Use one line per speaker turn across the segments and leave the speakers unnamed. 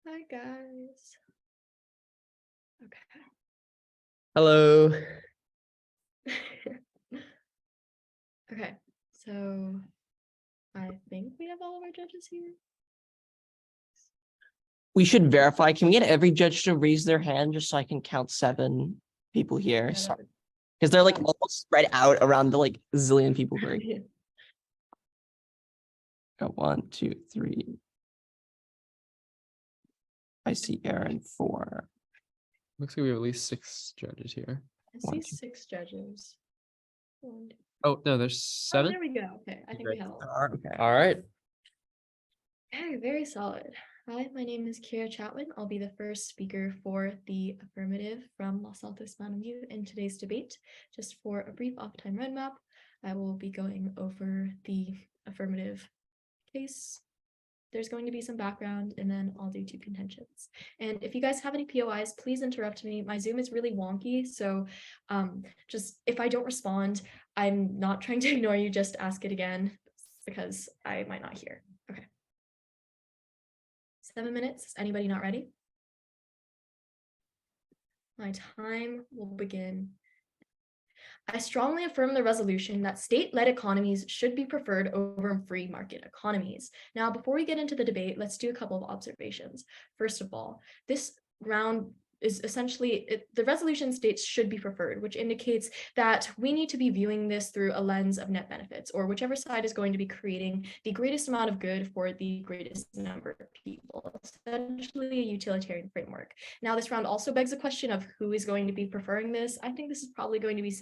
Hi guys. Okay.
Hello.
Okay, so I think we have all of our judges here.
We should verify. Can we get every judge to raise their hand just so I can count 7 people here?
Yeah,
Sorry. Because they're like almost spread out around the like zillion people who are
yeah.
Got 1, 2, 3. I see Aaron 4.
Looks like we have at least 6 judges here.
I
One,
see
two.
6 judges.
Oh, no, there's
Oh,
7.
there we go. Okay, I think we have all.
Okay.
All right.
Okay, very solid. Hi, my name is Kira Chatwin. I'll be the first speaker for the affirmative from Los Altos Mountain View in today's debate. Just for a brief off-time roadmap, I will be going over the affirmative case. There's going to be some background, and then I'll do 2 contentions. And if you guys have any POIs, please interrupt me. My Zoom is really wonky, so just if I don't respond, I'm not trying to ignore you, just ask it again because I might not hear. Okay. 7 minutes. Is anybody not ready? My time will begin. I strongly affirm the resolution that state-led economies should be preferred over free market economies. Now, before we get into the debate, let's do a couple of observations. First of all, this round is essentially, the resolution states should be preferred, which indicates that we need to be viewing this through a lens of net benefits, or whichever side is going to be creating the greatest amount of good for the greatest number of people, essentially a utilitarian framework. Now, this round also begs the question of who is going to be preferring this. I think this is probably going to be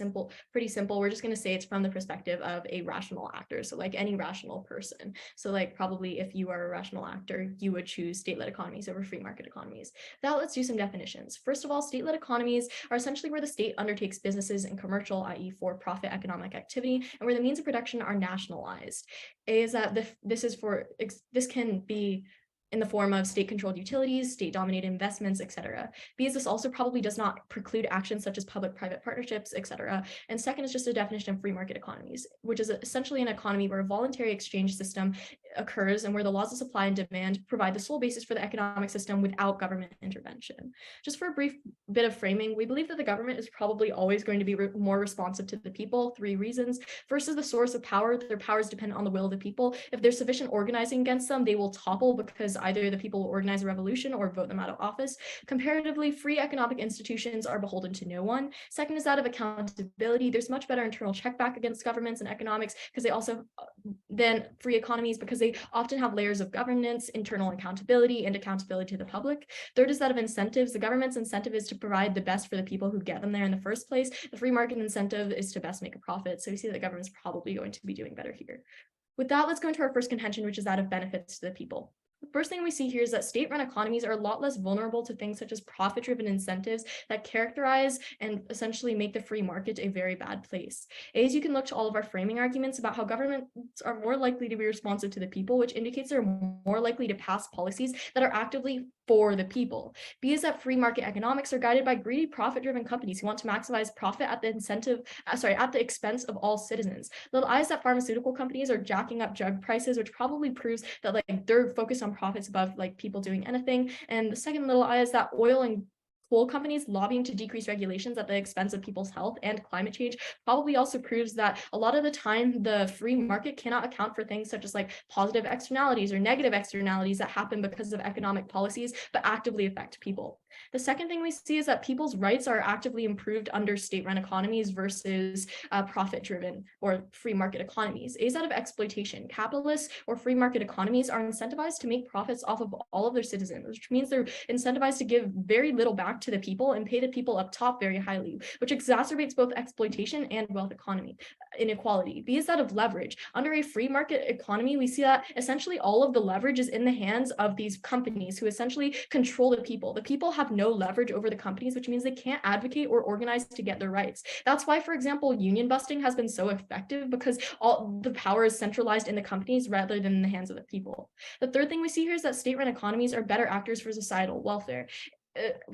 pretty simple. We're just going to say it's from the perspective of a rational actor. So like any rational person. So like probably if you are a rational actor, you would choose state-led economies over free market economies. Now let's do some definitions. First of all, state-led economies are essentially where the state undertakes businesses and commercial, i.e. for-profit economic activity, and where the means of production are nationalized. A is that this can be in the form of state-controlled utilities, state-dominated investments, etc. B is this also probably does not preclude actions such as public-private partnerships, etc. And second is just a definition of free market economies, which is essentially an economy where a voluntary exchange system occurs and where the laws of supply and demand provide the sole basis for the economic system without government intervention. Just for a brief bit of framing, we believe that the government is probably always going to be more responsive to the people. 3 reasons. First is the source of power. Their powers depend on the will of the people. If there's sufficient organizing against them, they will topple because either the people will organize a revolution or vote them out of office. Comparatively, free economic institutions are beholden to no one. Second is that of accountability. There's much better internal check back against governments and economics because they also than free economies because they often have layers of governance, internal accountability, and accountability to the public. Third is that of incentives. The government's incentive is to provide the best for the people who get them there in the first place. The free market incentive is to best make a profit. So we see that the government's probably going to be doing better here. With that, let's go into our first contention, which is that of benefits to the people. The first thing we see here is that state-run economies are a lot less vulnerable to things such as profit-driven incentives that characterize and essentially make the free market a very bad place. As you can look to all of our framing arguments about how governments are more likely to be responsive to the people, which indicates they're more likely to pass policies that are actively for the people. B is that free market economics are guided by greedy profit-driven companies who want to maximize profit at the expense of all citizens. Little I is that pharmaceutical companies are jacking up drug prices, which probably proves that like they're focused on profits above like people doing anything. And the second little I is that oil and coal companies lobbying to decrease regulations at the expense of people's health and climate change probably also proves that a lot of the time the free market cannot account for things such as like positive externalities or negative externalities that happen because of economic policies but actively affect people. The second thing we see is that people's rights are actively improved under state-run economies versus profit-driven or free market economies. A is out of exploitation. Capitalists or free market economies are incentivized to make profits off of all of their citizens, which means they're incentivized to give very little back to the people and pay the people up top very highly, which exacerbates both exploitation and wealth inequality. B is that of leverage. Under a free market economy, we see that essentially all of the leverage is in the hands of these companies who essentially control the people. The people have no leverage over the companies, which means they can't advocate or organize to get their rights. That's why, for example, union busting has been so effective because all the power is centralized in the companies rather than in the hands of the people. The third thing we see here is that state-run economies are better actors for societal welfare.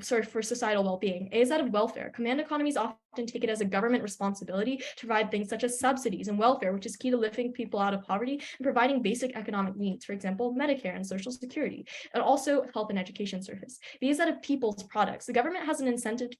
For societal well-being. A is that of welfare. Command economies often often take it as a government responsibility to provide things such as subsidies and welfare, which is key to lifting people out of poverty and providing basic economic needs, for example, Medicare and Social Security, and also health and education service. These are people's products. The government has an incentive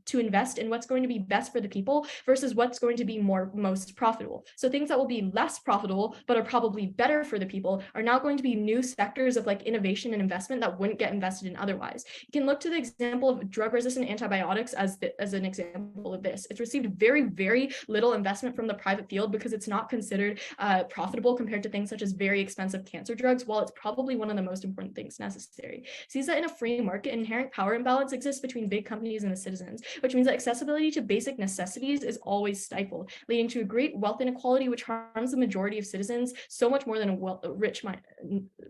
to invest in what's going to be best for the people versus what's going to be most profitable. So things that will be less profitable but are probably better for the people are now going to be new sectors of like innovation and investment that wouldn't get invested in otherwise. You can look to the example of drug-resistant antibiotics as an example of this. It's received very, very little investment from the private field because it's not considered profitable compared to things such as very expensive cancer drugs, while it's probably one of the most important things necessary. Sees that in a free market, inherent power imbalance exists between big companies and the citizens, which means that accessibility to basic necessities is always stifled, leading to a great wealth inequality, which harms the majority of citizens so much more than a rich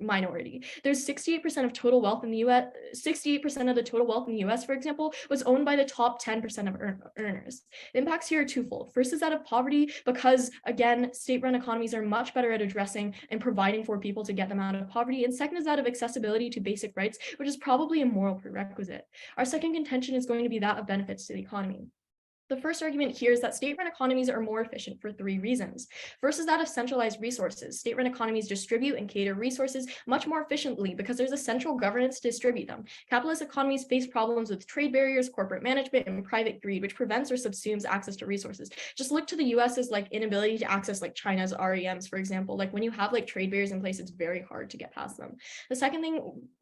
minority. There's 68% of total wealth in the US. 68% of the total wealth in the US, for example, was owned by the top 10% of earners. The impacts here are twofold. First is that of poverty, because again, state-run economies are much better at addressing and providing for people to get them out of poverty. And second is that of accessibility to basic rights, which is probably a moral prerequisite. Our second contention is going to be that of benefits to the economy. The first argument here is that state-run economies are more efficient for three reasons. First is that of centralized resources. State-run economies distribute and cater resources much more efficiently because there's a central governance to distribute them. Capitalist economies face problems with trade barriers, corporate management, and private greed, which prevents or subsumes access to resources. Just look to the US's like inability to access like China's REMs, for example. Like when you have like trade barriers in place, it's very hard to get past them. The second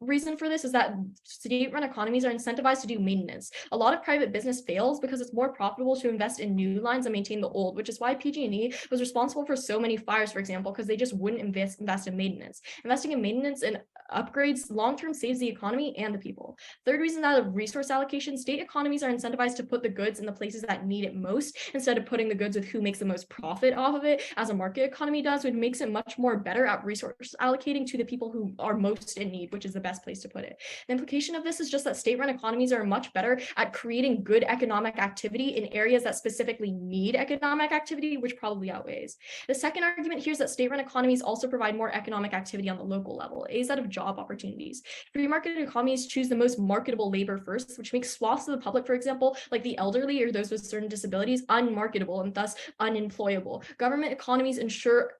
reason for this is that state-run economies are incentivized to do maintenance. A lot of private business fails because it's more profitable to invest in new lines and maintain the old, which is why PG&E was responsible for so many fires, for example, because they just wouldn't invest in maintenance. Investing in maintenance and upgrades long-term saves the economy and the people. Third reason, that of resource allocation. State economies are incentivized to put the goods in the places that need it most instead of putting the goods with who makes the most profit off of it, as a market economy does, which makes it much more better at resource allocating to the people who are most in need, which is the best place to put it. The implication of this is just that state-run economies are much better at creating good economic activity in areas that specifically need economic activity, which probably outweighs. The second argument here is that state-run economies also provide more economic activity on the local level. A is that of job opportunities. Free market economies choose the most marketable labor first, which makes swaths of the public, for example, like the elderly or those with certain disabilities, unmarketable and thus unemployable. Government economies ensure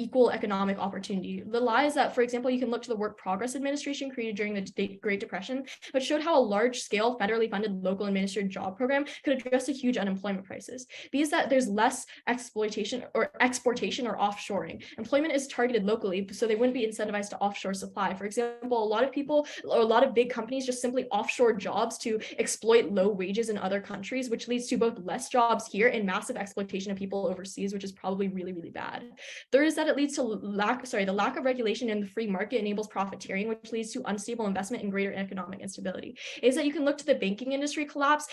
equal economic opportunity. The lie is that, for example, you can look to the Work Progress Administration created during the Great Depression, but showed how a large-scale federally funded local administered job program could address a huge unemployment crisis. B is that there's less exploitation or exportation or offshoring. Employment is targeted locally, so they wouldn't be incentivized to offshore supply. For example, a lot of people or a lot of big companies just simply offshore jobs to exploit low wages in other countries, which leads to both less jobs here and massive exploitation of people overseas, which is probably really, really bad. Third is that it leads to the lack of regulation in the free market enables profiteering, which leads to unstable investment and greater economic instability. Is that you can look to the banking industry collapse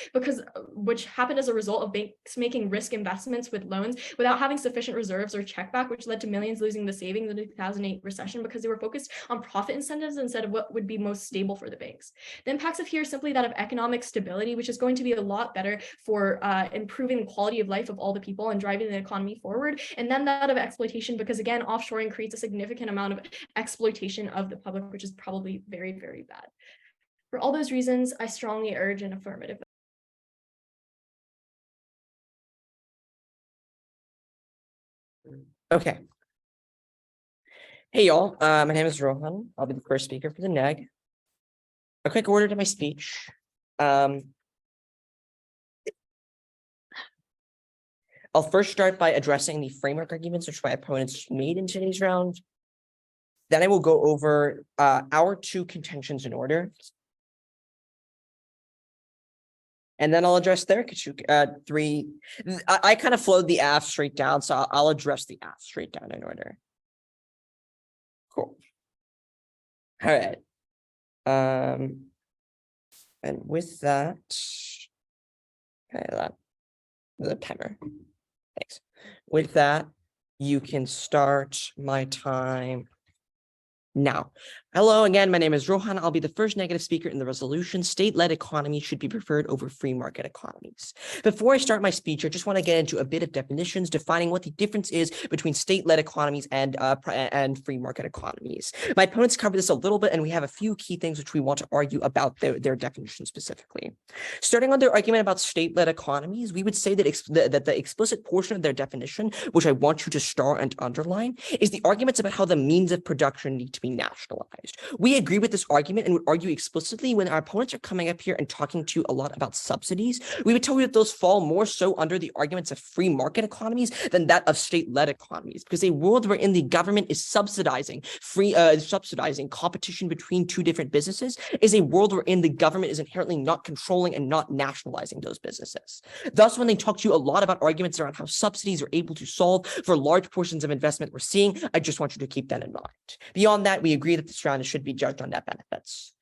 which happened as a result of banks making risk investments with loans without having sufficient reserves or check back, which led to millions losing the savings in the 2008 recession because they were focused on profit incentives instead of what would be most stable for the banks. The impacts of here are simply that of economic stability, which is going to be a lot better for improving the quality of life of all the people and driving the economy forward, and then that of exploitation, because again, offshoring creates a significant amount of exploitation of the public, which is probably very, very bad. For all those reasons, I strongly urge an affirmative.
Okay. Hey y'all, my name is Rohan. I'll be the first speaker for the NEG. A quick order to my speech. I'll first start by addressing the framework arguments which my opponents made in today's round. Then I will go over our two contentions in order. And then I'll address their three. I kind of flowed the F straight down, so I'll address the F straight down in order. Cool. All right. And with that, okay, the timer. Thanks. With that, you can start my time now. Hello again, my name is Rohan. I'll be the first negative speaker in the resolution. State-led economies should be preferred over free market economies. Before I start my speech, I just want to get into a bit of definitions, defining what the difference is between state-led economies and free market economies. My opponents covered this a little bit, and we have a few key things which we want to argue about their definition specifically. Starting on their argument about state-led economies, we would say that the explicit portion of their definition, which I want you to star and underline, is the arguments about how the means of production need to be nationalized. We agree with this argument and would argue explicitly when our opponents are coming up here and talking to you a lot about subsidies. We would tell you that those fall more so under the arguments of free market economies than that of state-led economies, because a world wherein the government is subsidizing competition between two different businesses is a world wherein the government is inherently not controlling and not nationalizing those businesses. Thus, when they talk to you a lot about arguments around how subsidies are able to solve for large portions of investment we're seeing, I just want you to keep that in mind. Beyond that, we agree that this round should be judged on net benefits.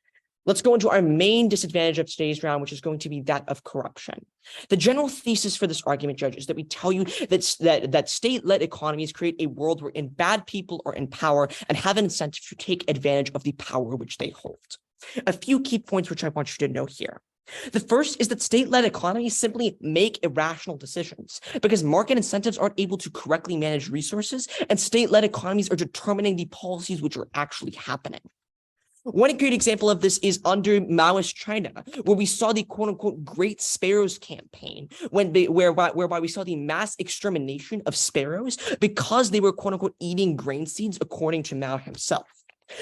Let's go into our main disadvantage of today's round, which is going to be that of corruption. The general thesis for this argument, Judge, is that we tell you that state-led economies create a world wherein bad people are in power and have an incentive to take advantage of the power which they hold. A few key points which I want you to know here. The first is that state-led economies simply make irrational decisions because market incentives aren't able to correctly manage resources, and state-led economies are determining the policies which are actually happening. One great example of this is under Maoist China, where we saw the quote-unquote Great Sparrows campaign, whereby we saw the mass extermination of sparrows because they were quote-unquote eating grain seeds, according to Mao himself.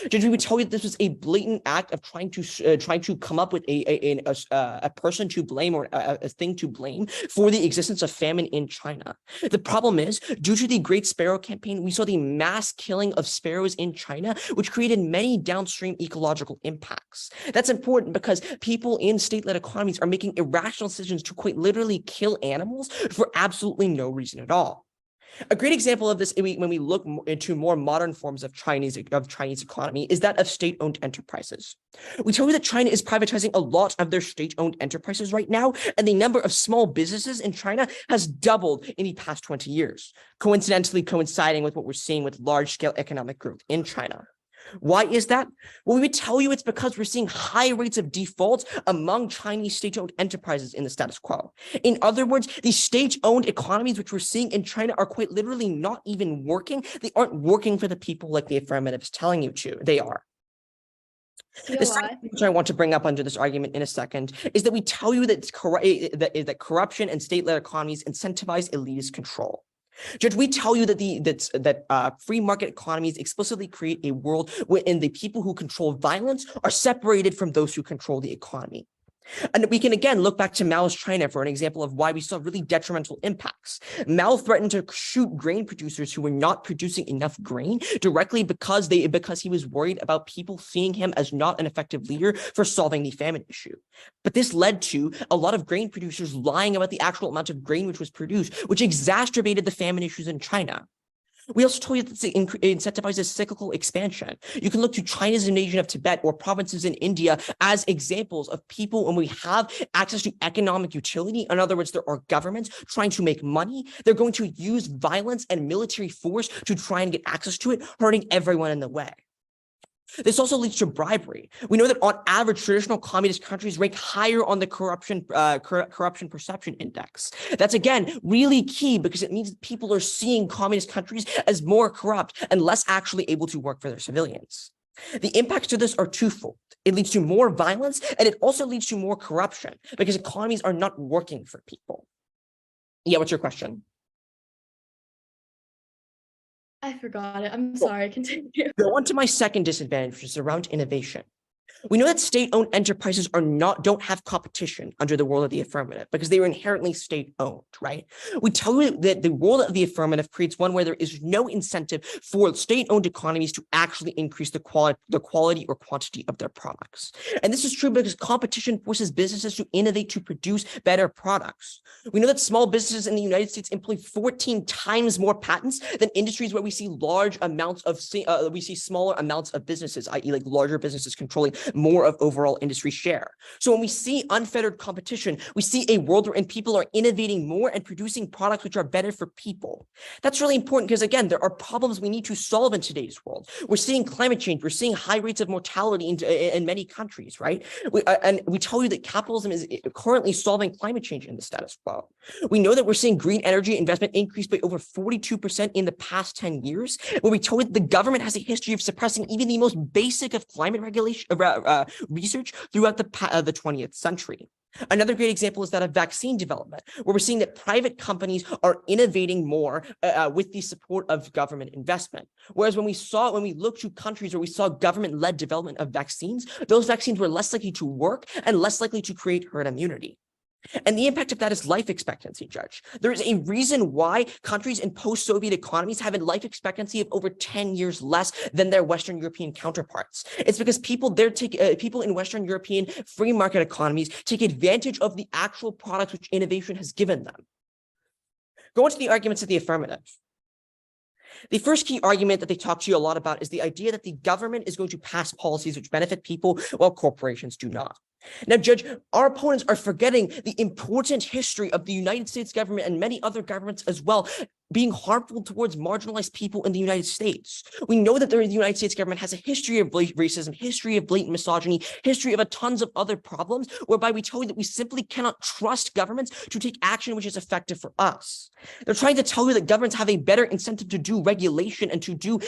Judge, we would tell you that this was a blatant act of trying to come up with a person to blame or a thing to blame for the existence of famine in China. The problem is, due to the Great Sparrow campaign, we saw the mass killing of sparrows in China, which created many downstream ecological impacts. That's important because people in state-led economies are making irrational decisions to quite literally kill animals for absolutely no reason at all. A great example of this, when we look into more modern forms of Chinese economy, is that of state-owned enterprises. We tell you that China is privatizing a lot of their state-owned enterprises right now, and the number of small businesses in China has doubled in the past 20 years, coincidentally coinciding with what we're seeing with large-scale economic growth in China. Why is that? Well, we would tell you it's because we're seeing high rates of default among Chinese state-owned enterprises in the status quo. In other words, the state-owned economies which we're seeing in China are quite literally not even working. They aren't working for the people like the affirmative is telling you to. They are. The second thing which I want to bring up under this argument in a second is that we tell you that corruption and state-led economies incentivize elitist control. Judge, we tell you that free market economies explicitly create a world wherein the people who control violence are separated from those who control the economy. And we can again look back to Mao's China for an example of why we saw really detrimental impacts. Mao threatened to shoot grain producers who were not producing enough grain directly because he was worried about people seeing him as not an effective leader for solving the famine issue. But this led to a lot of grain producers lying about the actual amount of grain which was produced, which exacerbated the famine issues in China. We also told you that it incentivizes cyclical expansion. You can look to China's invasion of Tibet or provinces in India as examples of people when we have access to economic utility. In other words, there are governments trying to make money. They're going to use violence and military force to try and get access to it, hurting everyone in the way. This also leads to bribery. We know that on average, traditional communist countries rank higher on the corruption perception index. That's again really key because it means that people are seeing communist countries as more corrupt and less actually able to work for their civilians. The impacts to this are twofold. It leads to more violence and it also leads to more corruption because economies are not working for people. Yeah, what's your question?
I forgot it. I'm sorry. Continue.
Go on to my second disadvantage, which is around innovation. We know that state-owned enterprises don't have competition under the world of the affirmative because they are inherently state-owned, right? We tell you that the world of the affirmative creates one where there is no incentive for state-owned economies to actually increase the quality or quantity of their products. And this is true because competition forces businesses to innovate to produce better products. We know that small businesses in the United States employ 14 times more patents than industries where we see smaller amounts of businesses, i.e. like larger businesses controlling more of overall industry share. So when we see unfettered competition, we see a world wherein people are innovating more and producing products which are better for people. That's really important because, again, there are problems we need to solve in today's world. We're seeing climate change. We're seeing high rates of mortality in many countries, right? And we tell you that capitalism is currently solving climate change in the status quo. We know that we're seeing green energy investment increase by over 42% in the past 10 years, where we told you that the government has a history of suppressing even the most basic of climate regulation research throughout the 20th century. Another great example is that of vaccine development, where we're seeing that private companies are innovating more with the support of government investment. Whereas when we looked to countries where we saw government-led development of vaccines, those vaccines were less likely to work and less likely to create herd immunity. And the impact of that is life expectancy, Judge. There is a reason why countries in post-Soviet economies have a life expectancy of over 10 years less than their Western European counterparts. It's because people in Western European free market economies take advantage of the actual products which innovation has given them. Going to the arguments of the affirmative. The first key argument that they talk to you a lot about is the idea that the government is going to pass policies which benefit people while corporations do not. Now, Judge, our opponents are forgetting the important history of the United States government and many other governments as well being harmful towards marginalized people in the United States. We know that the United States government has a history of racism, history of blatant misogyny, history of a tons of other problems, whereby we tell you that we simply cannot trust governments to take action which is effective for us. They're trying to tell you that governments have a better incentive to do regulation and to do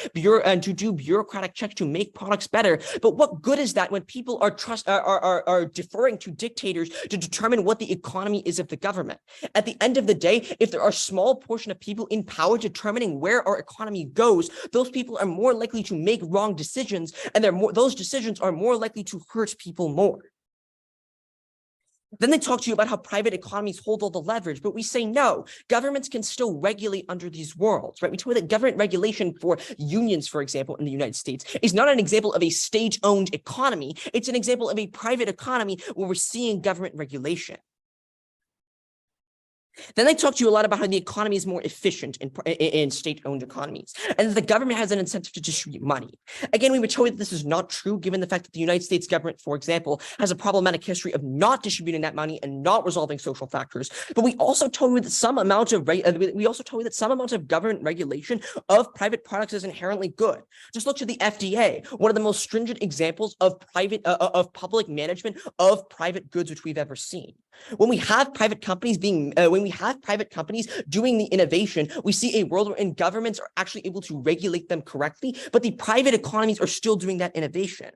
bureaucratic checks to make products better. But what good is that when people are deferring to dictators to determine what the economy is of the government? At the end of the day, if there are a small portion of people in power determining where our economy goes, those people are more likely to make wrong decisions, and those decisions are more likely to hurt people more. Then they talk to you about how private economies hold all the leverage, but we say no, governments can still regulate under these worlds, right? We tell you that government regulation for unions, for example, in the United States is not an example of a state-owned economy. It's an example of a private economy where we're seeing government regulation. Then they talk to you a lot about how the economy is more efficient in state-owned economies, and that the government has an incentive to distribute money. Again, we would tell you that this is not true, given the fact that the United States government, for example, has a problematic history of not distributing that money and not resolving social factors. But we also told you that some amount of government regulation of private products is inherently good. Just look to the FDA, one of the most stringent examples of public management of private goods which we've ever seen. When we have private companies doing the innovation, we see a world wherein governments are actually able to regulate them correctly, but the private economies are still doing that innovation.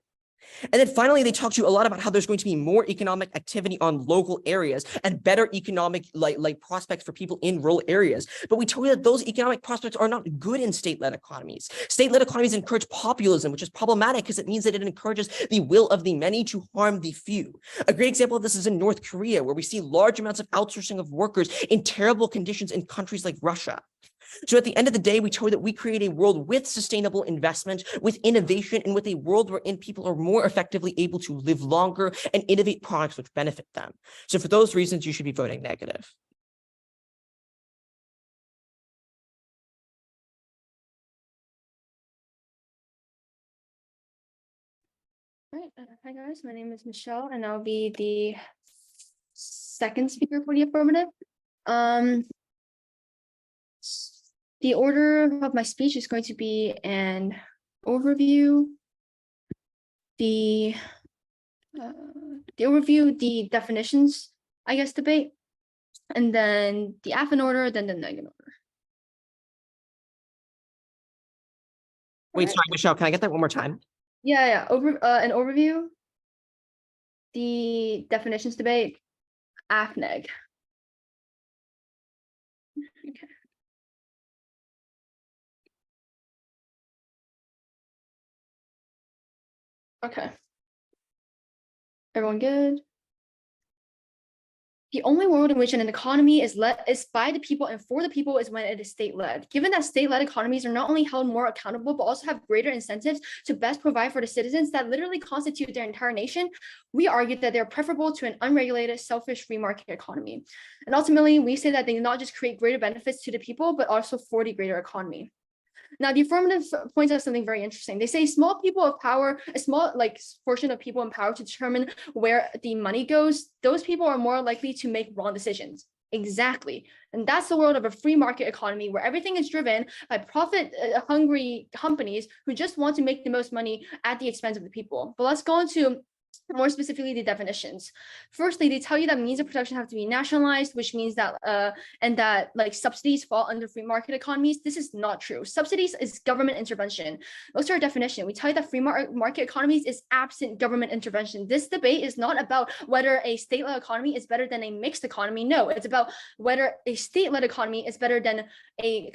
And then finally, they talk to you a lot about how there's going to be more economic activity on local areas and better economic prospects for people in rural areas. But we told you that those economic prospects are not good in state-led economies. State-led economies encourage populism, which is problematic because it means that it encourages the will of the many to harm the few. A great example of this is in North Korea, where we see large amounts of outsourcing of workers in terrible conditions in countries like Russia. So at the end of the day, we told you that we create a world with sustainable investment, with innovation, and with a world wherein people are more effectively able to live longer and innovate products which benefit them. So for those reasons, you should be voting negative.
All right. Hi guys, my name is Michelle, and I'll be the second speaker for the affirmative. The order of my speech is going to be an overview, the definitions, I guess, debate, and then the affin order, then the negin order.
Wait, sorry, Michelle, can I get that one more time?
Yeah. An overview, the definitions debate, AFNEG. Okay. Okay. Everyone good? The only world in which an economy is by the people and for the people is when it is state-led. Given that state-led economies are not only held more accountable, but also have greater incentives to best provide for the citizens that literally constitute their entire nation, we argue that they're preferable to an unregulated, selfish free market economy. And ultimately, we say that they not just create greater benefits to the people, but also for the greater economy. Now, the affirmative points out something very interesting. They say small people of power, a small portion of people in power to determine where the money goes, those people are more likely to make wrong decisions. Exactly. And that's the world of a free market economy where everything is driven by profit hungry companies who just want to make the most money at the expense of the people. But let's go into more specifically the definitions. Firstly, they tell you that means of production have to be nationalized, which means that and that like subsidies fall under free market economies. This is not true. Subsidies is government intervention. Those are our definition. We tell you that free market economies is absent government intervention. This debate is not about whether a state-led economy is better than a mixed economy. No, it's about whether a state-led economy is better than a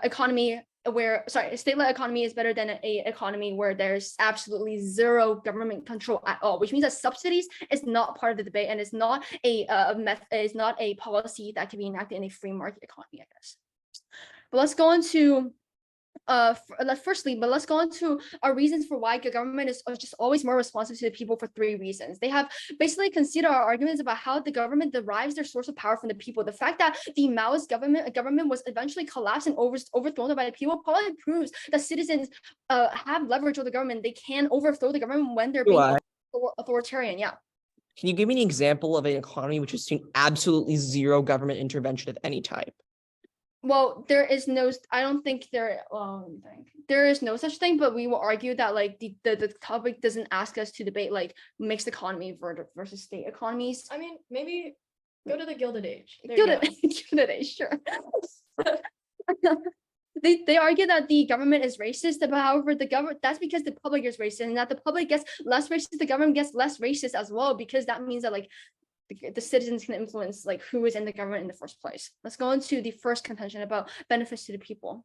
economy where, sorry, a state-led economy is better than a economy where there's absolutely zero government control at all, which means that subsidies is not part of the debate and is not a policy that can be enacted in a free market economy, I guess. But let's go into let's go into our reasons for why the government is just always more responsive to the people for 3 reasons. They have basically considered our arguments about how the government derives their source of power from the people. The fact that the Maoist government was eventually collapsed and overthrown by the people probably proves that citizens have leverage over the government. They can overthrow the government when they're being authoritarian. Yeah.
Can you give me an example of an economy which has seen absolutely zero government intervention of any type?
Well, there is no, I don't think there, there is no such thing, but we will argue that like the topic doesn't ask us to debate like mixed economy versus state economies.
I mean, maybe go to the Gilded Age. Gilded
Age, sure. They argue that the government is racist, but however, that's because the public is racist, and that the public gets less racist, the government gets less racist as well, because that means that like the citizens can influence like who is in the government in the first place. Let's go into the first contention about benefits to the people.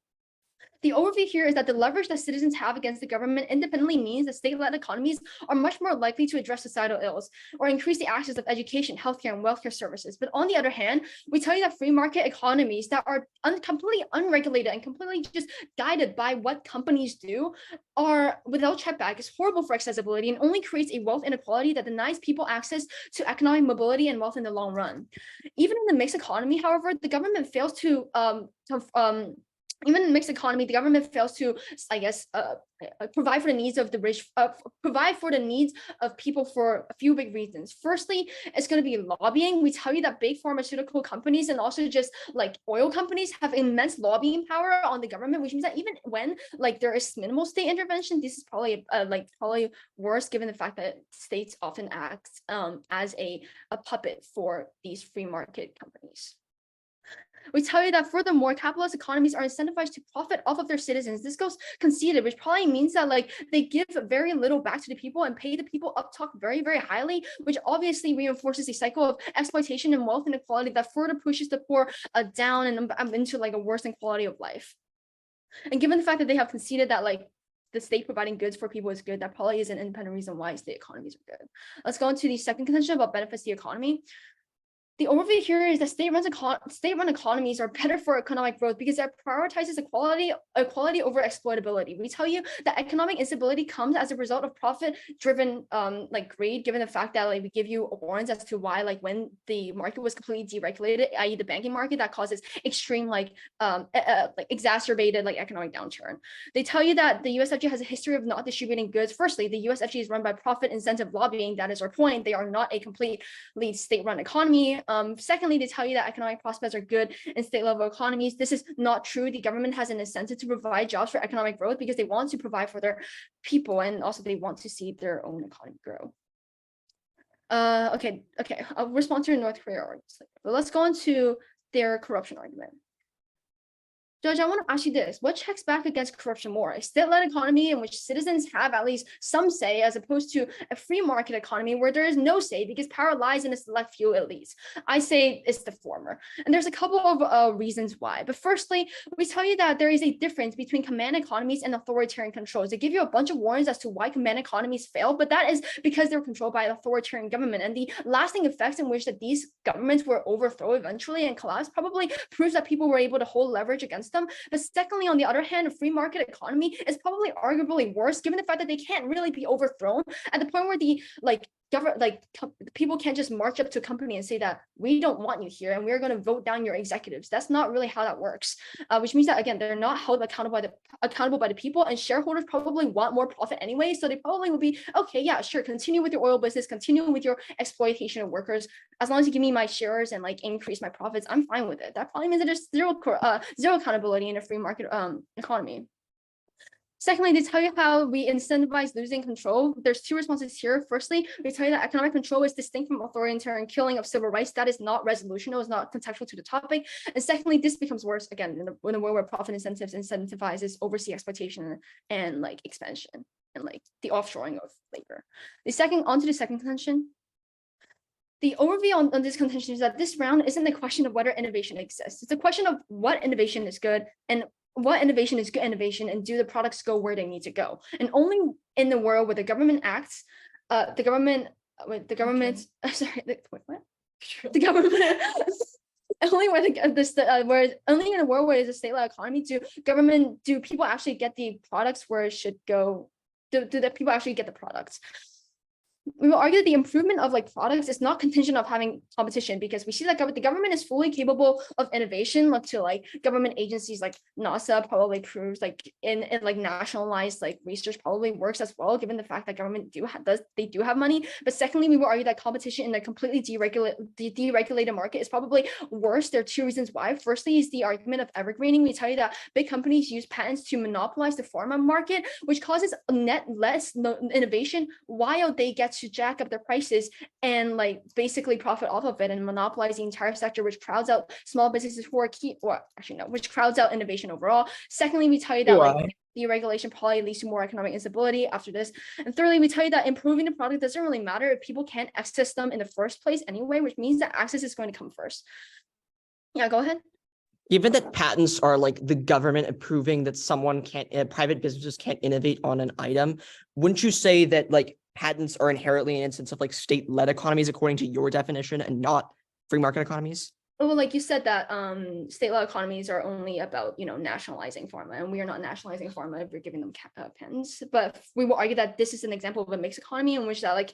The overview here is that the leverage that citizens have against the government independently means that state-led economies are much more likely to address societal ills or increase the access of education, healthcare, and welfare services. But on the other hand, we tell you that free market economies that are completely unregulated and completely just guided by what companies do are without check back is horrible for accessibility and only creates a wealth inequality that denies people access to economic mobility and wealth in the long run. Even in the mixed economy, however, the government fails to even in mixed economy, the government fails to, I guess, provide for the needs of the rich, provide for the needs of people for a few big reasons. Firstly, it's going to be lobbying. We tell you that big pharmaceutical companies and also just like oil companies have immense lobbying power on the government, which means that even when like there is minimal state intervention, this is probably probably worse given the fact that states often act as a puppet for these free market companies. We tell you that furthermore, capitalist economies are incentivized to profit off of their citizens. This goes conceited, which probably means that like they give very little back to the people and pay the people up top very, very highly, which obviously reinforces a cycle of exploitation and wealth inequality that further pushes the poor down and into like a worsening quality of life. And given the fact that they have conceded that like the state providing goods for people is good, that probably is an independent reason why state economies are good. Let's go into the second contention about benefits to the economy. The overview here is that state-run economies are better for economic growth because it prioritizes equality over exploitability. We tell you that economic instability comes as a result of profit-driven like greed, given the fact that like we give you warrants as to why like when the market was completely deregulated, i.e. the banking market, that causes extreme like exacerbated like economic downturn. They tell you that the USFG has a history of not distributing goods. Firstly, the USFG is run by profit incentive lobbying. That is our point. They are not a completely state-run economy. Secondly, they tell you that economic prospects are good in state-level economies. This is not true. The government has an incentive to provide jobs for economic growth because they want to provide for their people, and also they want to see their own economy grow. Okay. I'll respond to your North Korea arguments. But let's go into their corruption argument. Judge, I want to ask you this. What checks back against corruption more? A state-led economy in which citizens have at least some say, as opposed to a free market economy where there is no say because power lies in a select few elites? I say it's the former. And there's a couple of reasons why. But firstly, we tell you that there is a difference between command economies and authoritarian controls. They give you a bunch of warnings as to why command economies fail, but that is because they're controlled by an authoritarian government. And the lasting effects in which that these governments were overthrown eventually and collapsed probably proves that people were able to hold leverage against them. But secondly, on the other hand, a free market economy is probably arguably worse given the fact that they can't really be overthrown at the point where the like people can't just march up to a company and say that we don't want you here and we're going to vote down your executives. That's not really how that works, which means that, again, they're not held accountable by the people, and shareholders probably want more profit anyway. So they probably will be, okay, yeah, sure, continue with your oil business, continue with your exploitation of workers. As long as you give me my shares and like increase my profits, I'm fine with it. That probably means that there's zero accountability in a free market economy. Secondly, they tell you how we incentivize losing control. There's two responses here. Firstly, we tell you that economic control is distinct from authoritarian killing of civil rights. That is not resolutional, it's not contextual to the topic. And secondly, this becomes worse again in a world where profit incentives incentivizes overseas exploitation and like expansion and like the offshoring of labor. Onto the second contention. The overview on this contention is that this round isn't a question of whether innovation exists. It's a question of what innovation is good and what innovation is good innovation, and do the products go where they need to go. And only in the world where the government acts, the government only where only in a world where there's a state-led economy do people actually get the products where it should go? Do the people actually get the products? We will argue that the improvement of like products is not contingent of having competition, because we see that the government is fully capable of innovation. Look to like government agencies like NASA probably proves like in like nationalized like research probably works as well, given the fact that government do have money. But secondly, we will argue that competition in a completely deregulated market is probably worse. There are two reasons why. Firstly is the argument of evergreening. We tell you that big companies use patents to monopolize the pharma market, which causes net less innovation while they get to jack up their prices and like basically profit off of it and monopolize the entire sector, which crowds out small businesses who are key, or actually no, which crowds out innovation overall. Secondly, we tell you that like deregulation probably leads to more economic instability after this. And thirdly, we tell you that improving the product doesn't really matter if people can't access them in the first place anyway, which means that access is going to come first. Yeah, go ahead.
Given that patents are like the government approving that private businesses can't innovate on an item, wouldn't you say that like patents are inherently an instance of like state-led economies according to your definition and not free market economies?
Well, like you said that state-led economies are only about, nationalizing pharma, and we are not nationalizing pharma if we're giving them patents. But we will argue that this is an example of a mixed economy in which that like,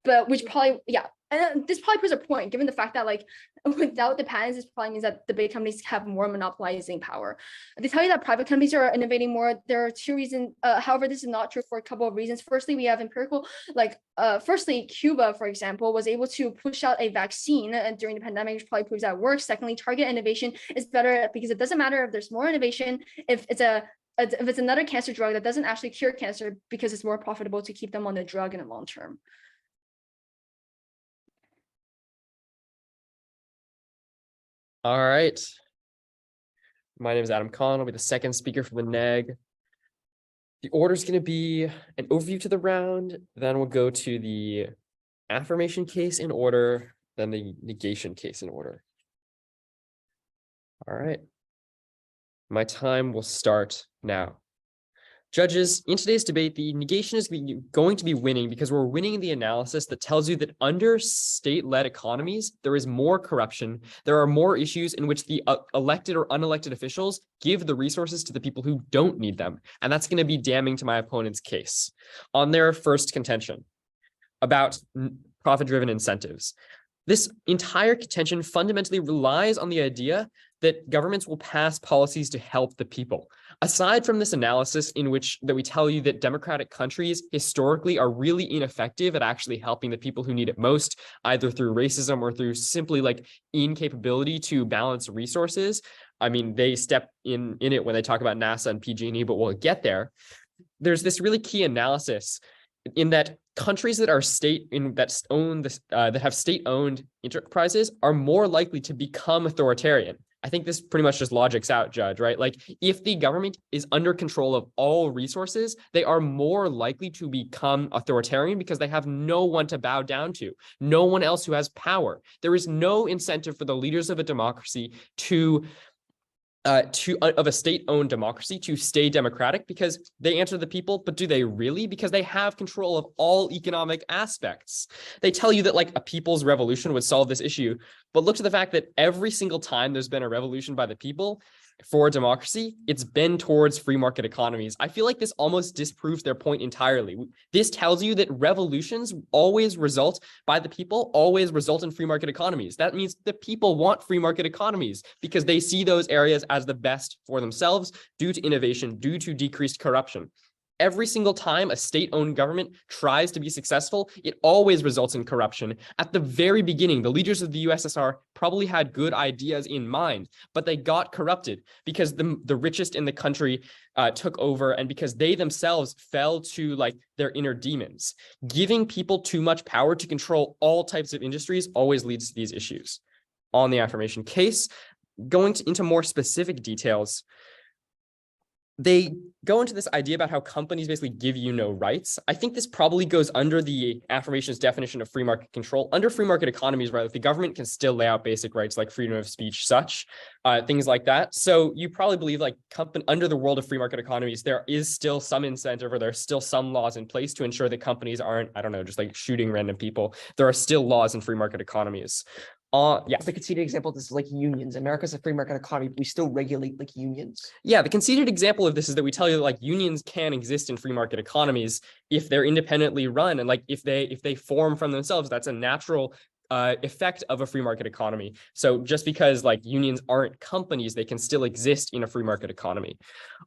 but which probably, yeah, and this probably proves a point, given the fact that like without the patents, this probably means that the big companies have more monopolizing power. They tell you that private companies are innovating more. There are two reasons. However, this is not true for a couple of reasons. Firstly, we have empirical, firstly, Cuba, for example, was able to push out a vaccine during the pandemic, which probably proves that it works. Secondly, target innovation is better because it doesn't matter if there's more innovation, if it's another cancer drug that doesn't actually cure cancer, because it's more profitable to keep them on the drug in the long term.
All right. My name is Adam Kahn. I'll be the second speaker for the NEG. The order is going to be an overview to the round. Then we'll go to the affirmation case in order, then the negation case in order. All right. My time will start now. Judges, in today's debate, the negation is going to be winning because we're winning the analysis that tells you that under state-led economies, there is more corruption. There are more issues in which the elected or unelected officials give the resources to the people who don't need them. And that's going to be damning to my opponent's case. On their first contention about profit-driven incentives, this entire contention fundamentally relies on the idea that governments will pass policies to help the people. Aside from this analysis in which we tell you that democratic countries historically are really ineffective at actually helping the people who need it most, either through racism or through simply like incapability to balance resources. I mean, they step in it when they talk about NASA and PG&E, but we'll get there. There's this really key analysis in that countries that are that have state-owned enterprises are more likely to become authoritarian. I think this pretty much just logics out, Judge, right? Like if the government is under control of all resources, they are more likely to become authoritarian because they have no one to bow down to, no one else who has power. There is no incentive for the leaders of a democracy of a state-owned democracy to stay democratic because they answer the people, but do they really? Because they have control of all economic aspects. They tell you that like a people's revolution would solve this issue, but look to the fact that every single time there's been a revolution by the people, for democracy, it's been towards free market economies. I feel like this almost disproves their point entirely. This tells you that revolutions always result by the people, always result in free market economies. That means the people want free market economies because they see those areas as the best for themselves due to innovation, due to decreased corruption. Every single time a state-owned government tries to be successful, it always results in corruption. At the very beginning, the leaders of the USSR probably had good ideas in mind, but they got corrupted because the richest in the country took over and because they themselves fell to like their inner demons. Giving people too much power to control all types of industries always leads to these issues. On the affirmation case, going into more specific details, they go into this idea about how companies basically give you no rights. I think this probably goes under the affirmation's definition of free market control. Under free market economies, right, like the government can still lay out basic rights like freedom of speech, such things like that. So you probably believe like under the world of free market economies, there is still some incentive or there's still some laws in place to ensure that companies aren't, I don't know, just like shooting random people. There are still laws in free market economies. Yeah.
The conceded example, this is like unions. America's a free market economy, but we still regulate like unions.
Yeah, the conceded example of this is that we tell you that like unions can exist in free market economies if they're independently run and like if they form from themselves. That's a natural effect of a free market economy. So just because like unions aren't companies, they can still exist in a free market economy.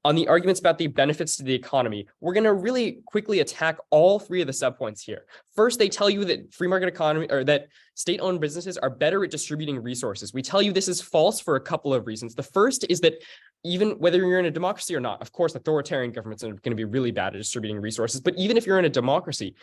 On the arguments about the benefits to the economy, we're going to really quickly attack all three of the subpoints here. First, they tell you that free market economy or that state-owned businesses are better at distributing resources. We tell you this is false for a couple of reasons. The first is that even whether you're in a democracy or not, of course, authoritarian governments are going to be really bad at distributing resources. But even if you're in a democracy,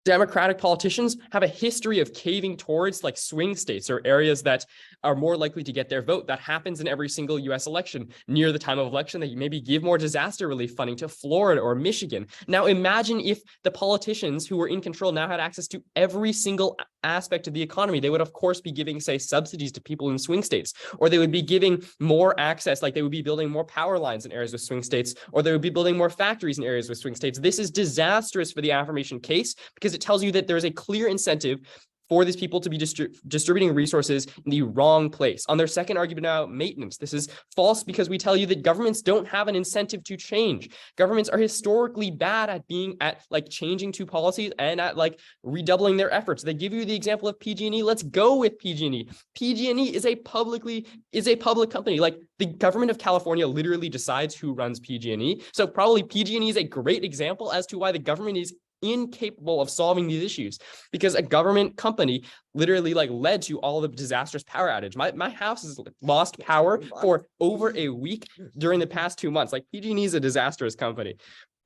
Democratic politicians have a history of caving towards like swing states or areas that are more likely to get their vote. That happens in every single US election. Near the time of election, they maybe give more disaster relief funding to Florida or Michigan. Now imagine if the politicians who were in control now had access to every single aspect of the economy. They would of course be giving, say, subsidies to people in swing states, or they would be giving more access, like they would be building more power lines in areas with swing states, or they would be building more factories in areas with swing states. This is disastrous for the affirmation case because it tells you that there's a clear incentive for these people to be distributing resources in the wrong place. On their second argument about maintenance, this is false because we tell you that governments don't have an incentive to change. Governments are historically bad at like changing to policies and at like redoubling their efforts. They give you the example of PG&E. Let's go with PG&E. PG&E is a public company. Like the government of California literally decides who runs PG&E. So probably PG&E is a great example as to why the government is incapable of solving these issues, because a government company literally like led to all the disastrous power outage. My house has lost power for over a week during the past 2 months. Like PG&E is a disastrous company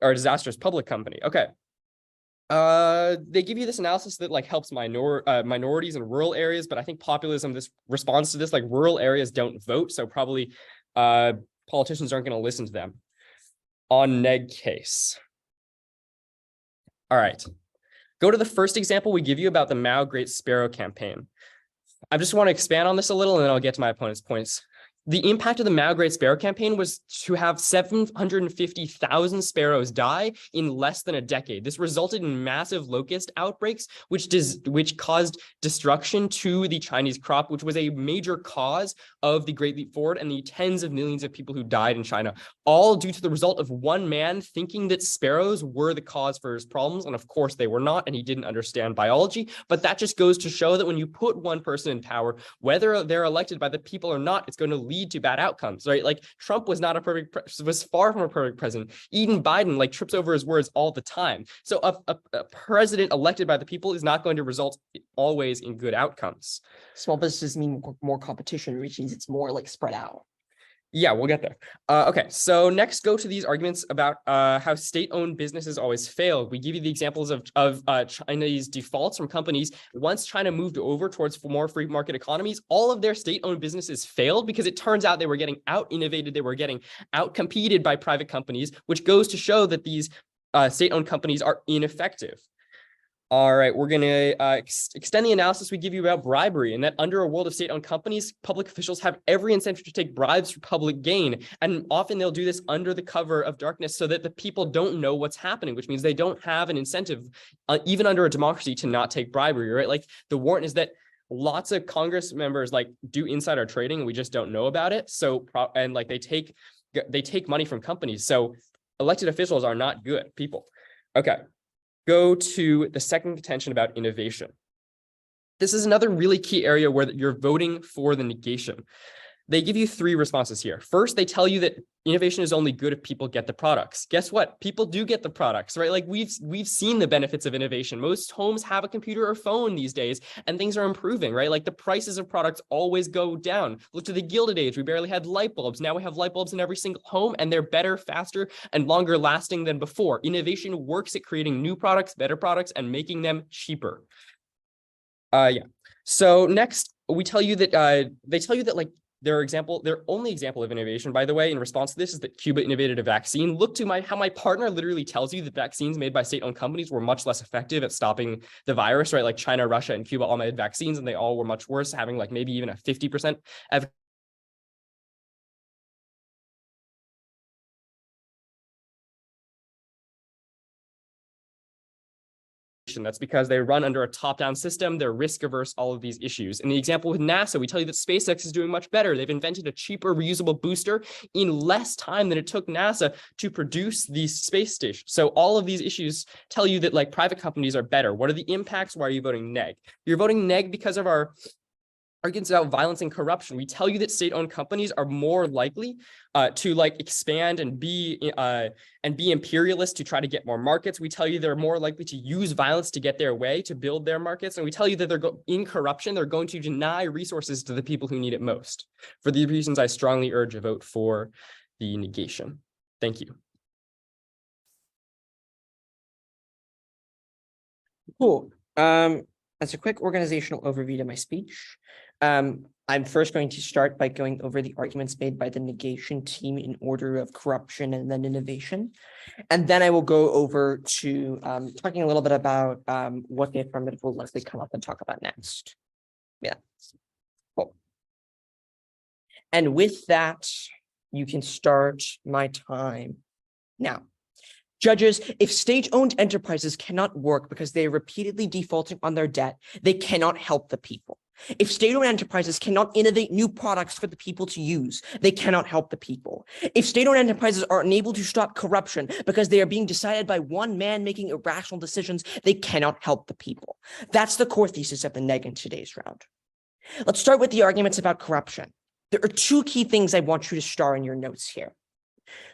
or a disastrous public company. Okay. They give you this analysis that like helps minorities in rural areas, but I think populism this responds to this, like rural areas don't vote, so probably politicians aren't going to listen to them. On neg case. All right, go to the first example we give you about the Mao Great Sparrow campaign. I just want to expand on this a little and then I'll get to my opponent's points. The impact of the Mao Great Sparrow campaign was to have 750,000 sparrows die in less than a decade. This resulted in massive locust outbreaks, which caused destruction to the Chinese crop, which was a major cause of the Great Leap Forward and the tens of millions of people who died in China, all due to the result of one man thinking that sparrows were the cause for his problems. And of course they were not, and he didn't understand biology. But that just goes to show that when you put one person in power, whether they're elected by the people or not, it's going to lead to bad outcomes, right? Like Trump was not was far from a perfect president. Even Biden like trips over his words all the time. So a president elected by the people is not going to result always in good outcomes.
Small businesses mean more competition, which means it's more like spread out.
Yeah, we'll get there. Okay, so next go to these arguments about how state-owned businesses always fail. We give you the examples of China's defaults from companies. Once China moved over towards more free market economies, all of their state-owned businesses failed because it turns out they were getting out-innovated, they were getting out-competed by private companies, which goes to show that these state-owned companies are ineffective. All right, we're going to extend the analysis we give you about bribery, and that under a world of state-owned companies, public officials have every incentive to take bribes for public gain. And often they'll do this under the cover of darkness so that the people don't know what's happening, which means they don't have an incentive, even under a democracy, to not take bribery, right? Like the warrant is that lots of Congress members like do insider trading and we just don't know about it. So, and like they take money from companies. So elected officials are not good people. Okay, go to the second contention about innovation. This is another really key area where you're voting for the negation. They give you three responses here. First, they tell you that innovation is only good if people get the products. Guess what? People do get the products, right? Like we've seen the benefits of innovation. Most homes have a computer or phone these days, and things are improving, right? Like the prices of products always go down. Look to the Gilded Age. We barely had light bulbs. Now we have light bulbs in every single home, and they're better, faster, and longer lasting than before. Innovation works at creating new products, better products, and making them cheaper. Yeah. So next, we tell you that they tell you that like their only example of innovation, by the way, in response to this is that Cuba innovated a vaccine. Look to how my partner literally tells you that vaccines made by state-owned companies were much less effective at stopping the virus, right? Like China, Russia, and Cuba all made vaccines and they all were much worse, having like maybe even a 50% efficacy. That's because they run under a top-down system. They're risk-averse, all of these issues. In the example with NASA, we tell you that SpaceX is doing much better. They've invented a cheaper reusable booster in less time than it took NASA to produce the space station. So all of these issues tell you that like private companies are better. What are the impacts? Why are you voting neg? You're voting neg because of our arguments about violence and corruption. We tell you that state-owned companies are more likely to like expand and be imperialist to try to get more markets. We tell you they're more likely to use violence to get their way, to build their markets. And we tell you that in corruption, they're going to deny resources to the people who need it most. For these reasons, I strongly urge a vote for the negation. Thank you.
Cool. As a quick organizational overview to my speech, I'm first going to start by going over the arguments made by the negation team in order of corruption and then innovation. And then I will go over to talking a little bit about what the affirmative will likely come up and talk about next. Yeah. Cool. And with that, you can start my time now. Judges, if state-owned enterprises cannot work because they are repeatedly defaulting on their debt, they cannot help the people. If state-owned enterprises cannot innovate new products for the people to use, they cannot help the people. If state-owned enterprises are unable to stop corruption because they are being decided by one man making irrational decisions, they cannot help the people. That's the core thesis of the neg in today's round. Let's start with the arguments about corruption. There are two key things I want you to star in your notes here.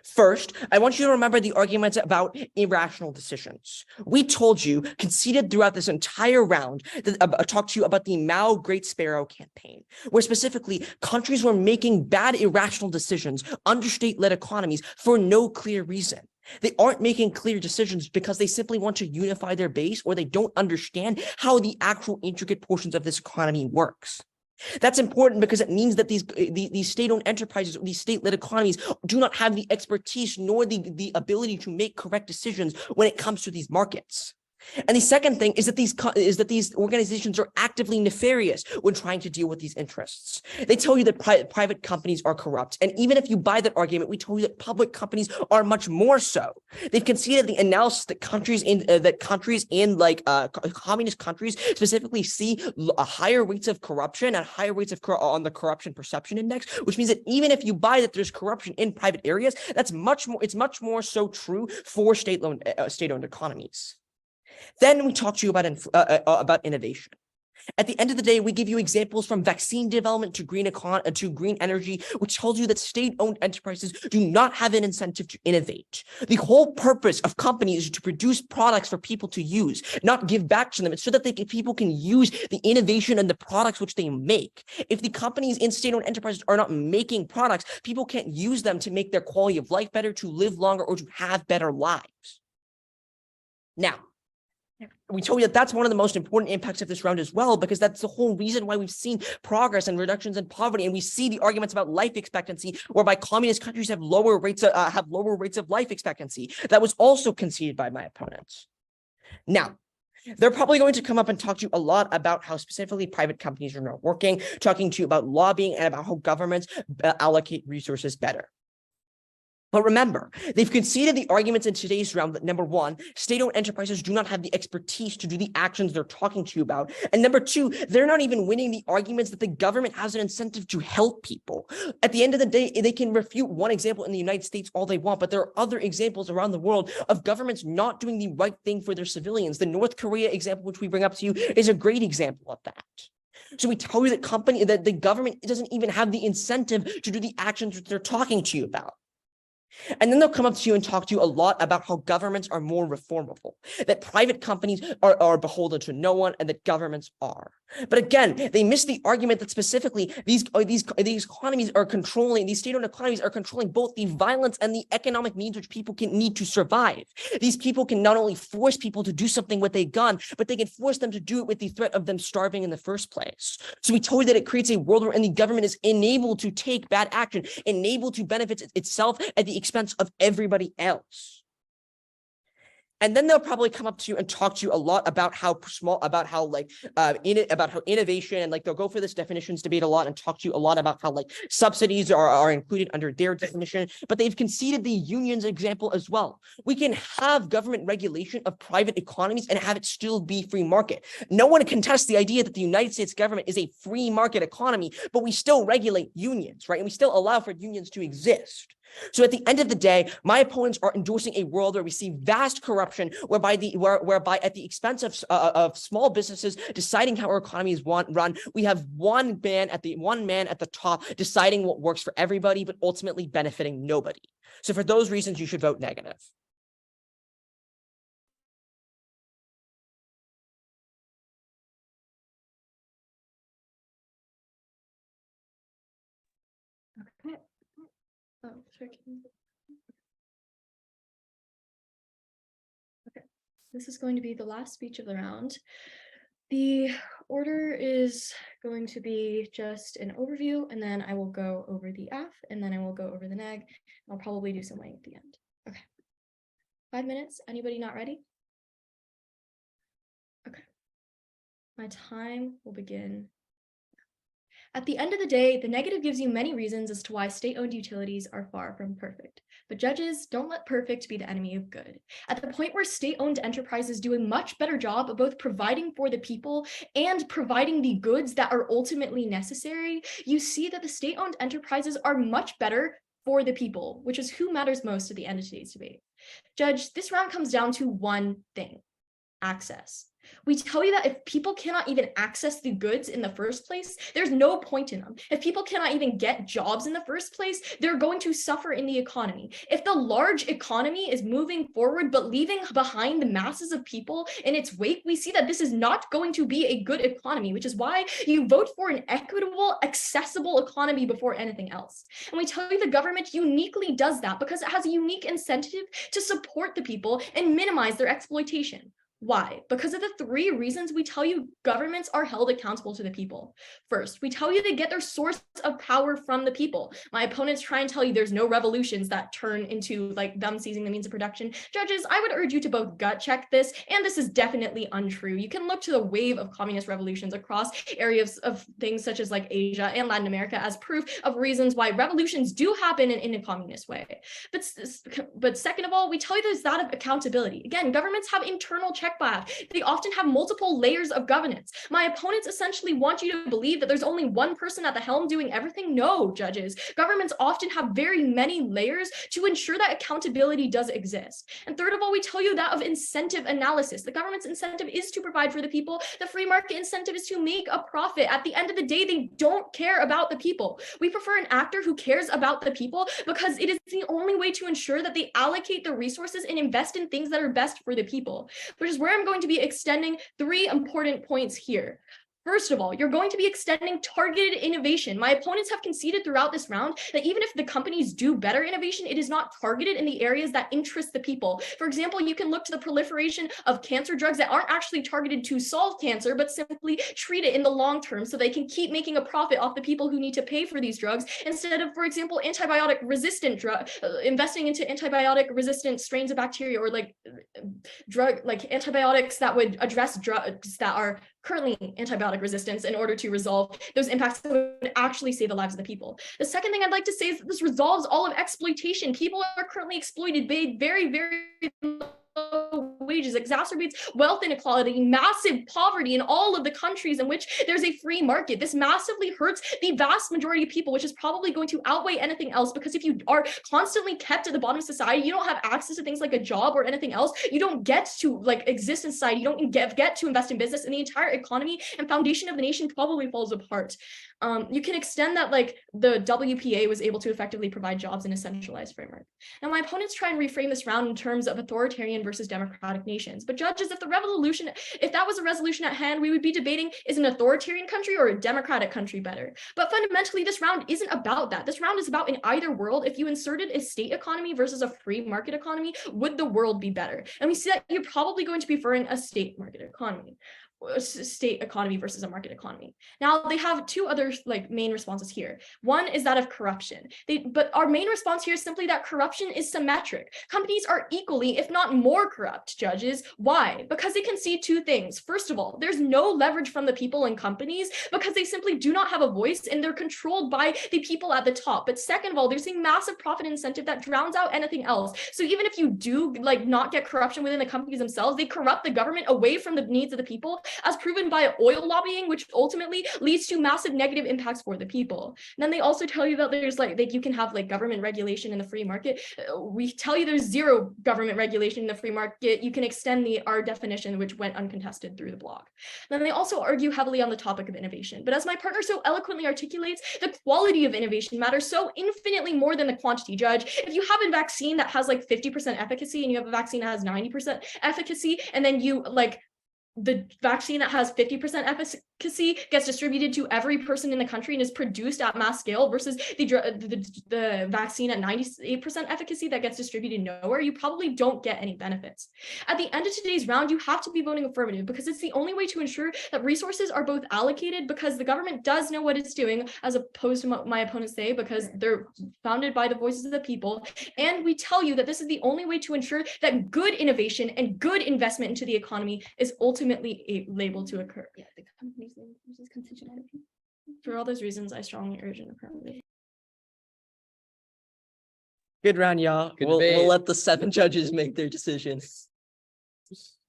First, I want you to remember the arguments about irrational decisions. We told you, conceded throughout this entire round, that talked to you about the Mao Great Sparrow campaign, where specifically countries were making bad irrational decisions under state-led economies for no clear reason. They aren't making clear decisions because they simply want to unify their base or they don't understand how the actual intricate portions of this economy works. That's important because it means that these state-owned enterprises or these state-led economies do not have the expertise nor the ability to make correct decisions when it comes to these markets. And the second thing is that these organizations are actively nefarious when trying to deal with these interests. They tell you that private companies are corrupt, and even if you buy that argument, we told you that public companies are much more so. They've conceded the analysis that countries in communist countries specifically see higher rates of corruption and higher rates of on the corruption perception index, which means that even if you buy that there's corruption in private areas, it's much more so true for state-owned economies. Then we talk to you about innovation. At the end of the day, we give you examples from vaccine development to green energy, which tells you that state-owned enterprises do not have an incentive to innovate. The whole purpose of companies is to produce products for people to use, not give back to them. It's so that people can use the innovation and the products which they make. If the companies in state-owned enterprises are not making products, people can't use them to make their quality of life better, to live longer, or to have better lives. Now, we told you that that's one of the most important impacts of this round as well, because that's the whole reason why we've seen progress and reductions in poverty. And we see the arguments about life expectancy, whereby communist countries have lower rates of life expectancy. That was also conceded by my opponents. Now, they're probably going to come up and talk to you a lot about how specifically private companies are not working, talking to you about lobbying and about how governments allocate resources better. But remember, they've conceded the arguments in today's round that number one, state-owned enterprises do not have the expertise to do the actions they're talking to you about. And number two, they're not even winning the arguments that the government has an incentive to help people. At the end of the day, they can refute one example in the United States all they want, but there are other examples around the world of governments not doing the right thing for their civilians. The North Korea example, which we bring up to you, is a great example of that. So we tell you that the government doesn't even have the incentive to do the actions that they're talking to you about. And then they'll come up to you and talk to you a lot about how governments are more reformable, that private companies are beholden to no one and that governments are. But again, they miss the argument that specifically these economies are controlling, these state-owned economies are controlling both the violence and the economic needs which people can need to survive. These people can not only force people to do something with a gun, but they can force them to do it with the threat of them starving in the first place. So we told you that it creates a world where the government is enabled to take bad action, enabled to benefit itself at the expense of everybody else. And then they'll probably come up to you and talk to you a lot about how innovation, and like they'll go for this definitions debate a lot and talk to you a lot about how like subsidies are included under their definition, but they've conceded the unions example as well. We can have government regulation of private economies and have it still be free market. No one contests the idea that the United States government is a free market economy, but we still regulate unions, right? And we still allow for unions to exist. So at the end of the day, my opponents are endorsing a world where we see vast corruption, whereby at the expense of small businesses deciding how our economy is run, we have one man at the top deciding what works for everybody, but ultimately benefiting nobody. So for those reasons, you should vote negative.
Okay. Oh, sorry. Okay, this is going to be the last speech of the round. The order is going to be just an overview, and then I will go over the F, and then I will go over the neg. I'll probably do some weighing at the end. Okay. 5 minutes. Anybody not ready? Okay. My time will begin. At the end of the day, the negative gives you many reasons as to why state-owned utilities are far from perfect. But judges, don't let perfect be the enemy of good. At the point where state-owned enterprises do a much better job of both providing for the people and providing the goods that are ultimately necessary, you see that the state-owned enterprises are much better for the people, which is who matters most at the end of today's debate. Judge, this round comes down to one thing: access. We tell you that if people cannot even access the goods in the first place, there's no point in them. If people cannot even get jobs in the first place, they're going to suffer in the economy. If the large economy is moving forward but leaving behind the masses of people in its wake, we see that this is not going to be a good economy, which is why you vote for an equitable, accessible economy before anything else. And we tell you the government uniquely does that because it has a unique incentive to support the people and minimize their exploitation. Why? Because of the three reasons we tell you governments are held accountable to the people. First, we tell you they get their source of power from the people. My opponents try and tell you there's no revolutions that turn into like them seizing the means of production. Judges, I would urge you to both gut check this, and this is definitely untrue. You can look to the wave of communist revolutions across areas of things such as like Asia and Latin America as proof of reasons why revolutions do happen in a communist way. But second of all, we tell you there's that of accountability. Again, governments have internal check bias. They often have multiple layers of governance. My opponents essentially want you to believe that there's only one person at the helm doing everything. No, judges. Governments often have very many layers to ensure that accountability does exist. And third of all, we tell you that of incentive analysis. The government's incentive is to provide for the people. The free market incentive is to make a profit. At the end of the day, they don't care about the people. We prefer an actor who cares about the people because it is the only way to ensure that they allocate the resources and invest in things that are best for the people, which is where I'm going to be extending three important points here. First of all, you're going to be extending targeted innovation. My opponents have conceded throughout this round that even if the companies do better innovation, it is not targeted in the areas that interest the people. For example, you can look to the proliferation of cancer drugs that aren't actually targeted to solve cancer, but simply treat it in the long term so they can keep making a profit off the people who need to pay for these drugs, instead of, for example, antibiotic resistant investing into antibiotic resistant strains of bacteria, or like antibiotics that would address drugs that are currently antibiotic resistance in order to resolve those impacts that would actually save the lives of the people. The second thing I'd like to say is that this resolves all of exploitation. People are currently exploited, paid very, very low wages, exacerbates wealth inequality, massive poverty in all of the countries in which there's a free market. This massively hurts the vast majority of people, which is probably going to outweigh anything else, because if you are constantly kept at the bottom of society, you don't have access to things like a job or anything else. You don't get to like exist in society. You don't get to invest in business, and the entire economy and foundation of the nation probably falls apart. You can extend that like the WPA was able to effectively provide jobs in a centralized framework. Now, my opponents try and reframe this round in terms of authoritarian versus democratic nations. But judges, if that was a resolution at hand, we would be debating, is an authoritarian country or a democratic country better? But fundamentally, this round isn't about that. This round is about, in either world, if you inserted a state economy versus a free market economy, would the world be better? And we see that you're probably going to be preferring a state market economy. State economy versus a market economy. Now they have two other like main responses here. One is that of corruption. But our main response here is simply that corruption is symmetric. Companies are equally, if not more corrupt, judges. Why? Because they can see two things. First of all, there's no leverage from the people in companies because they simply do not have a voice and they're controlled by the people at the top. But second of all, there's a massive profit incentive that drowns out anything else. So even if you do like not get corruption within the companies themselves, they corrupt the government away from the needs of the people, as proven by oil lobbying, which ultimately leads to massive negative impacts for the people. And then they also tell you that there's like you can have like government regulation in the free market. We tell you there's zero government regulation in the free market. You can extend our definition, which went uncontested through the blog. Then they also argue heavily on the topic of innovation. But as my partner so eloquently articulates, the quality of innovation matters so infinitely more than the quantity. Judge, if you have a vaccine that has like 50% efficacy and you have a vaccine that has 90% efficacy, and then you like the vaccine that has 50% efficacy gets distributed to every person in the country and is produced at mass scale versus the vaccine at 98% efficacy that gets distributed nowhere, you probably don't get any benefits. At the end of today's round, you have to be voting affirmative because it's the only way to ensure that resources are both allocated, because the government does know what it's doing, as opposed to what my opponents say, because they're founded by the voices of the people. And we tell you that this is the only way to ensure that good innovation and good investment into the economy is ultimately labeled to occur.
Yeah, the company's name uses constitutionality.
For all those reasons, I strongly urge an affirmative.
Good round, y'all.
Good
We'll
debate.
let the 7 judges make their decision.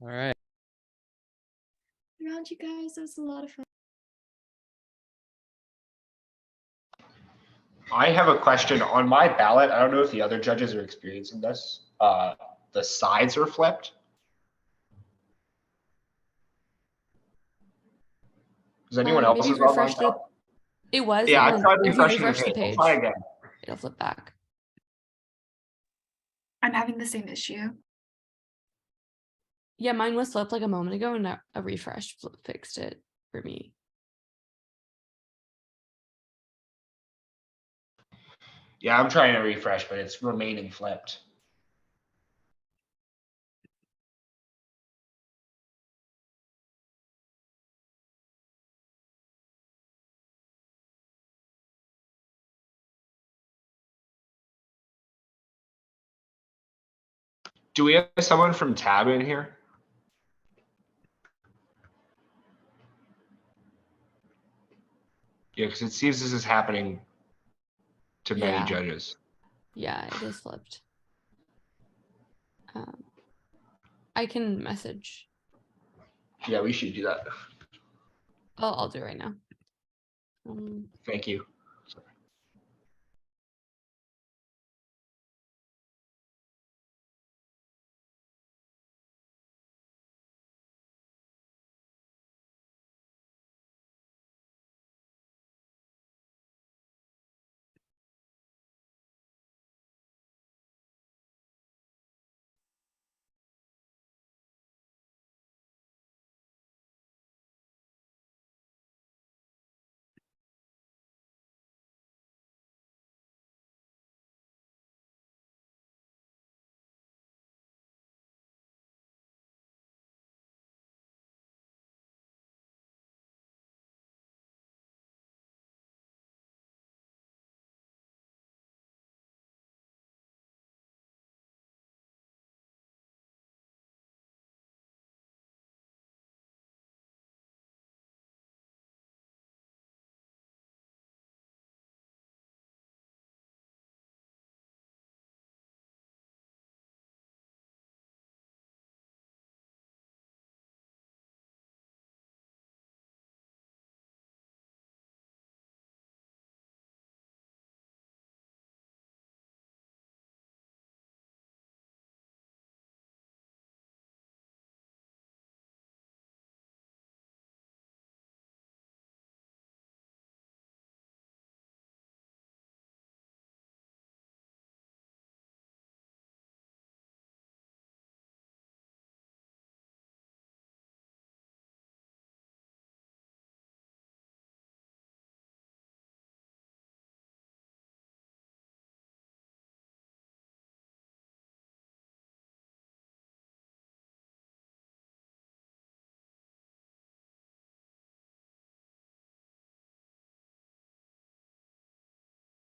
All right.
Around you guys, it was a lot of fun.
I have a question on my ballot. I don't know if the other judges are experiencing this. The sides are flipped. Is anyone else?
Maybe refresh the. It was.
Yeah, I
and
tried
then if you
refreshing the
refresh the
page. I'll
page,
try again.
it'll flip back.
I'm having the same issue.
Yeah, mine was flipped like a moment ago, and a refresh fixed it for me.
Yeah, I'm trying to refresh, but it's remaining flipped. Do we have someone from Tab in here? Yeah, because it seems this is happening to many
Yeah.
judges.
Yeah, it is flipped. I can message.
Yeah, we should do that.
I'll do it right now.
Thank you.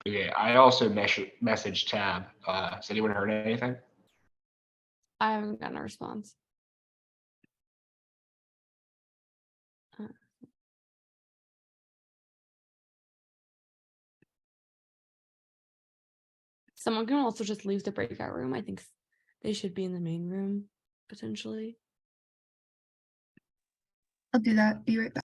Okay, I also messaged Tab. Has anyone heard anything?
I haven't gotten a response. Someone can also just leave the breakout room. I think they should be in the main room, potentially.
I'll do that. Be right back.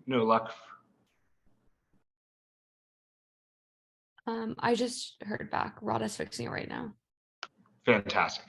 No luck.
I just heard back. Rada's fixing it right now.
Fantastic.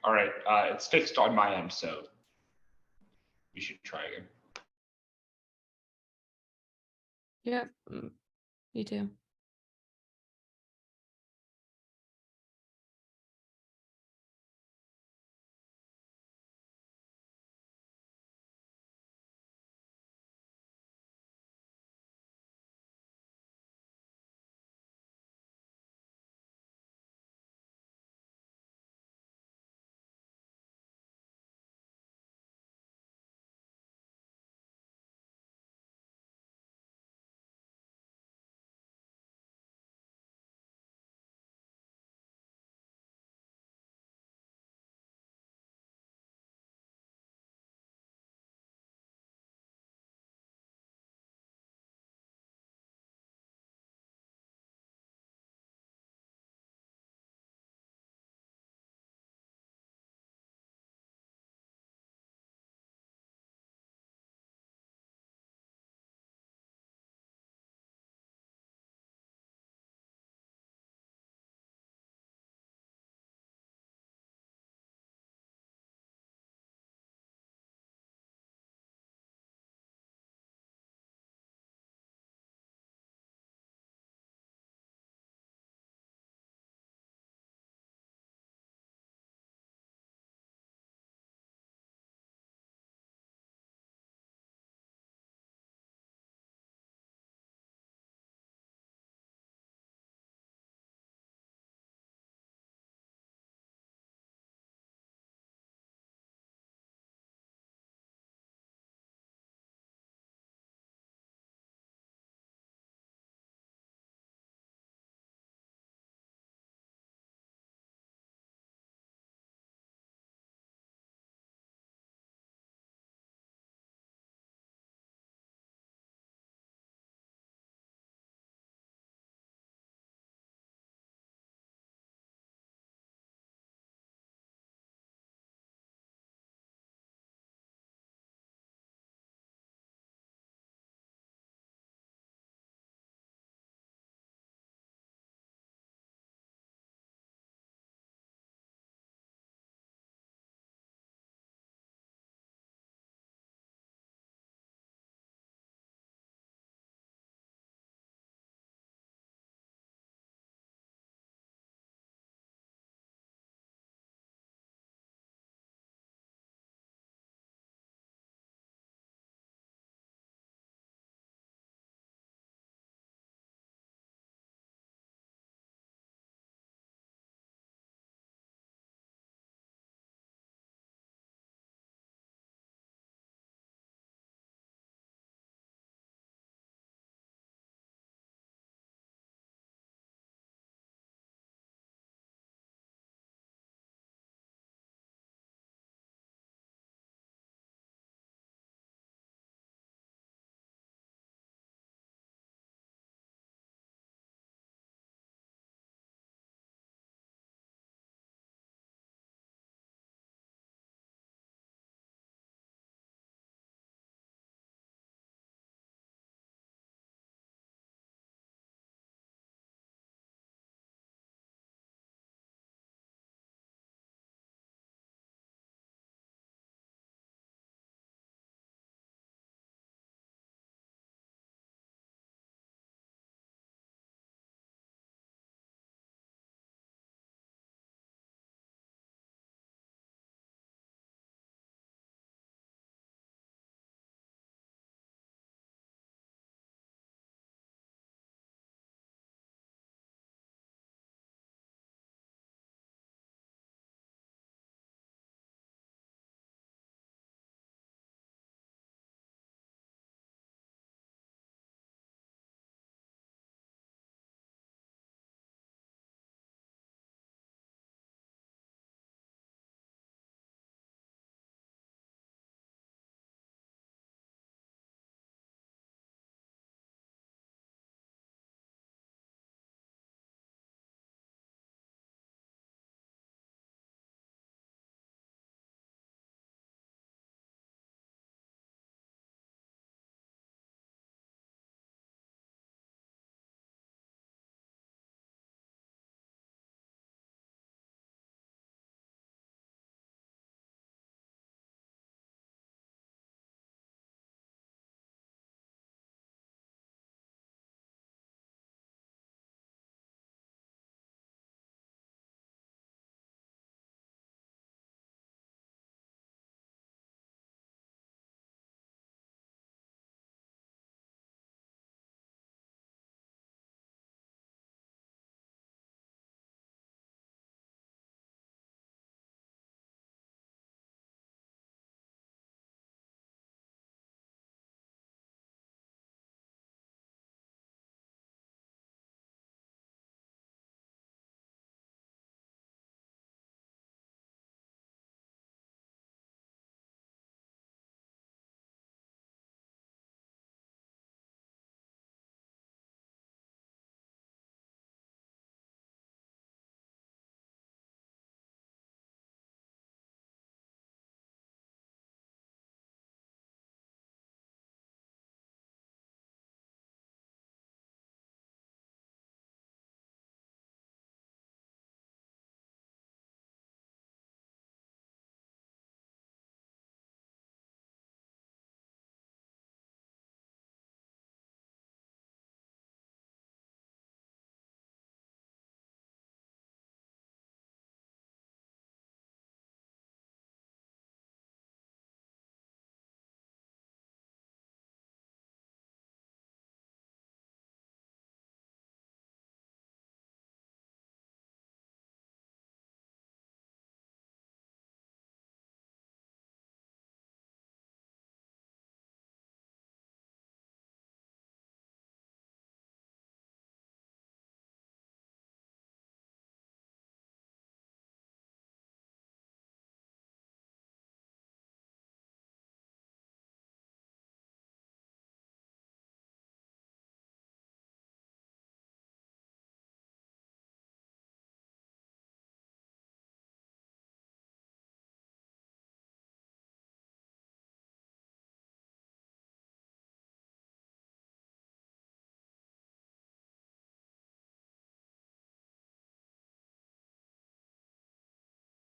All right, it's fixed on my end, so we should try again.
Yep. Me too.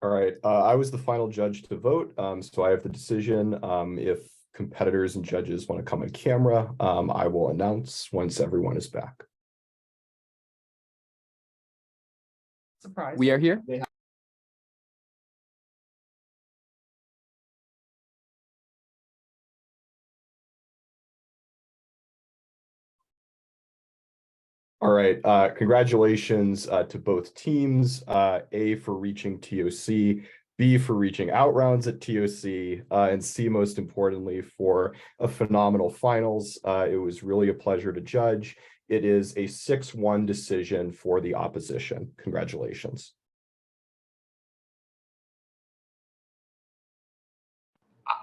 All right, I was the final judge to vote, so I have the decision. If competitors and judges want to come on camera, I will announce once everyone is back.
Surprise.
We are here.
All right, congratulations to both teams, A for reaching TOC, B for reaching out rounds at TOC, and C, most importantly, for a phenomenal finals. It was really a pleasure to judge. It is a 6-1 decision for the opposition. Congratulations.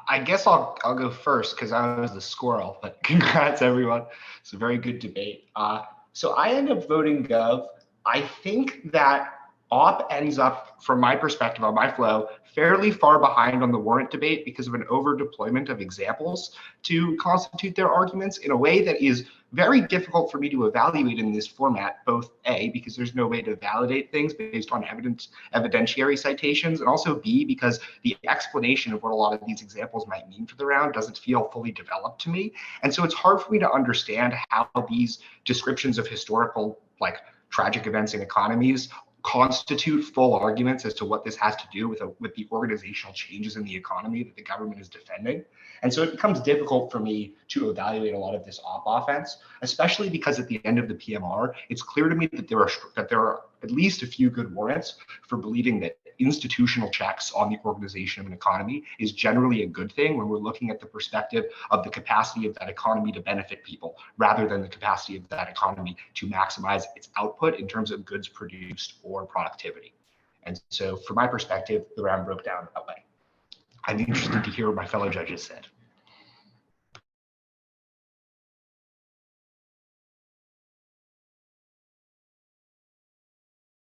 I guess I'll go first because I was the squirrel, but congrats everyone. It's a very good debate. So I end up voting Gov. I think that Op ends up, from my perspective on my flow, fairly far behind on the warrant debate because of an over deployment of examples to constitute their arguments in a way that is very difficult for me to evaluate in this format, both A, because there's no way to validate things based on evidentiary citations, and also B, because the explanation of what a lot of these examples might mean for the round doesn't feel fully developed to me. And so it's hard for me to understand how these descriptions of historical, like, tragic events in economies constitute full arguments as to what this has to do with the organizational changes in the economy that the government is defending. And so it becomes difficult for me to evaluate a lot of this op offense, especially because at the end of the PMR, it's clear to me that there are at least a few good warrants for believing that institutional checks on the organization of an economy is generally a good thing when we're looking at the perspective of the capacity of that economy to benefit people, rather than the capacity of that economy to maximize its output in terms of goods produced or productivity. And so from my perspective, the round broke down that way. I'm interested to hear what my fellow judges said.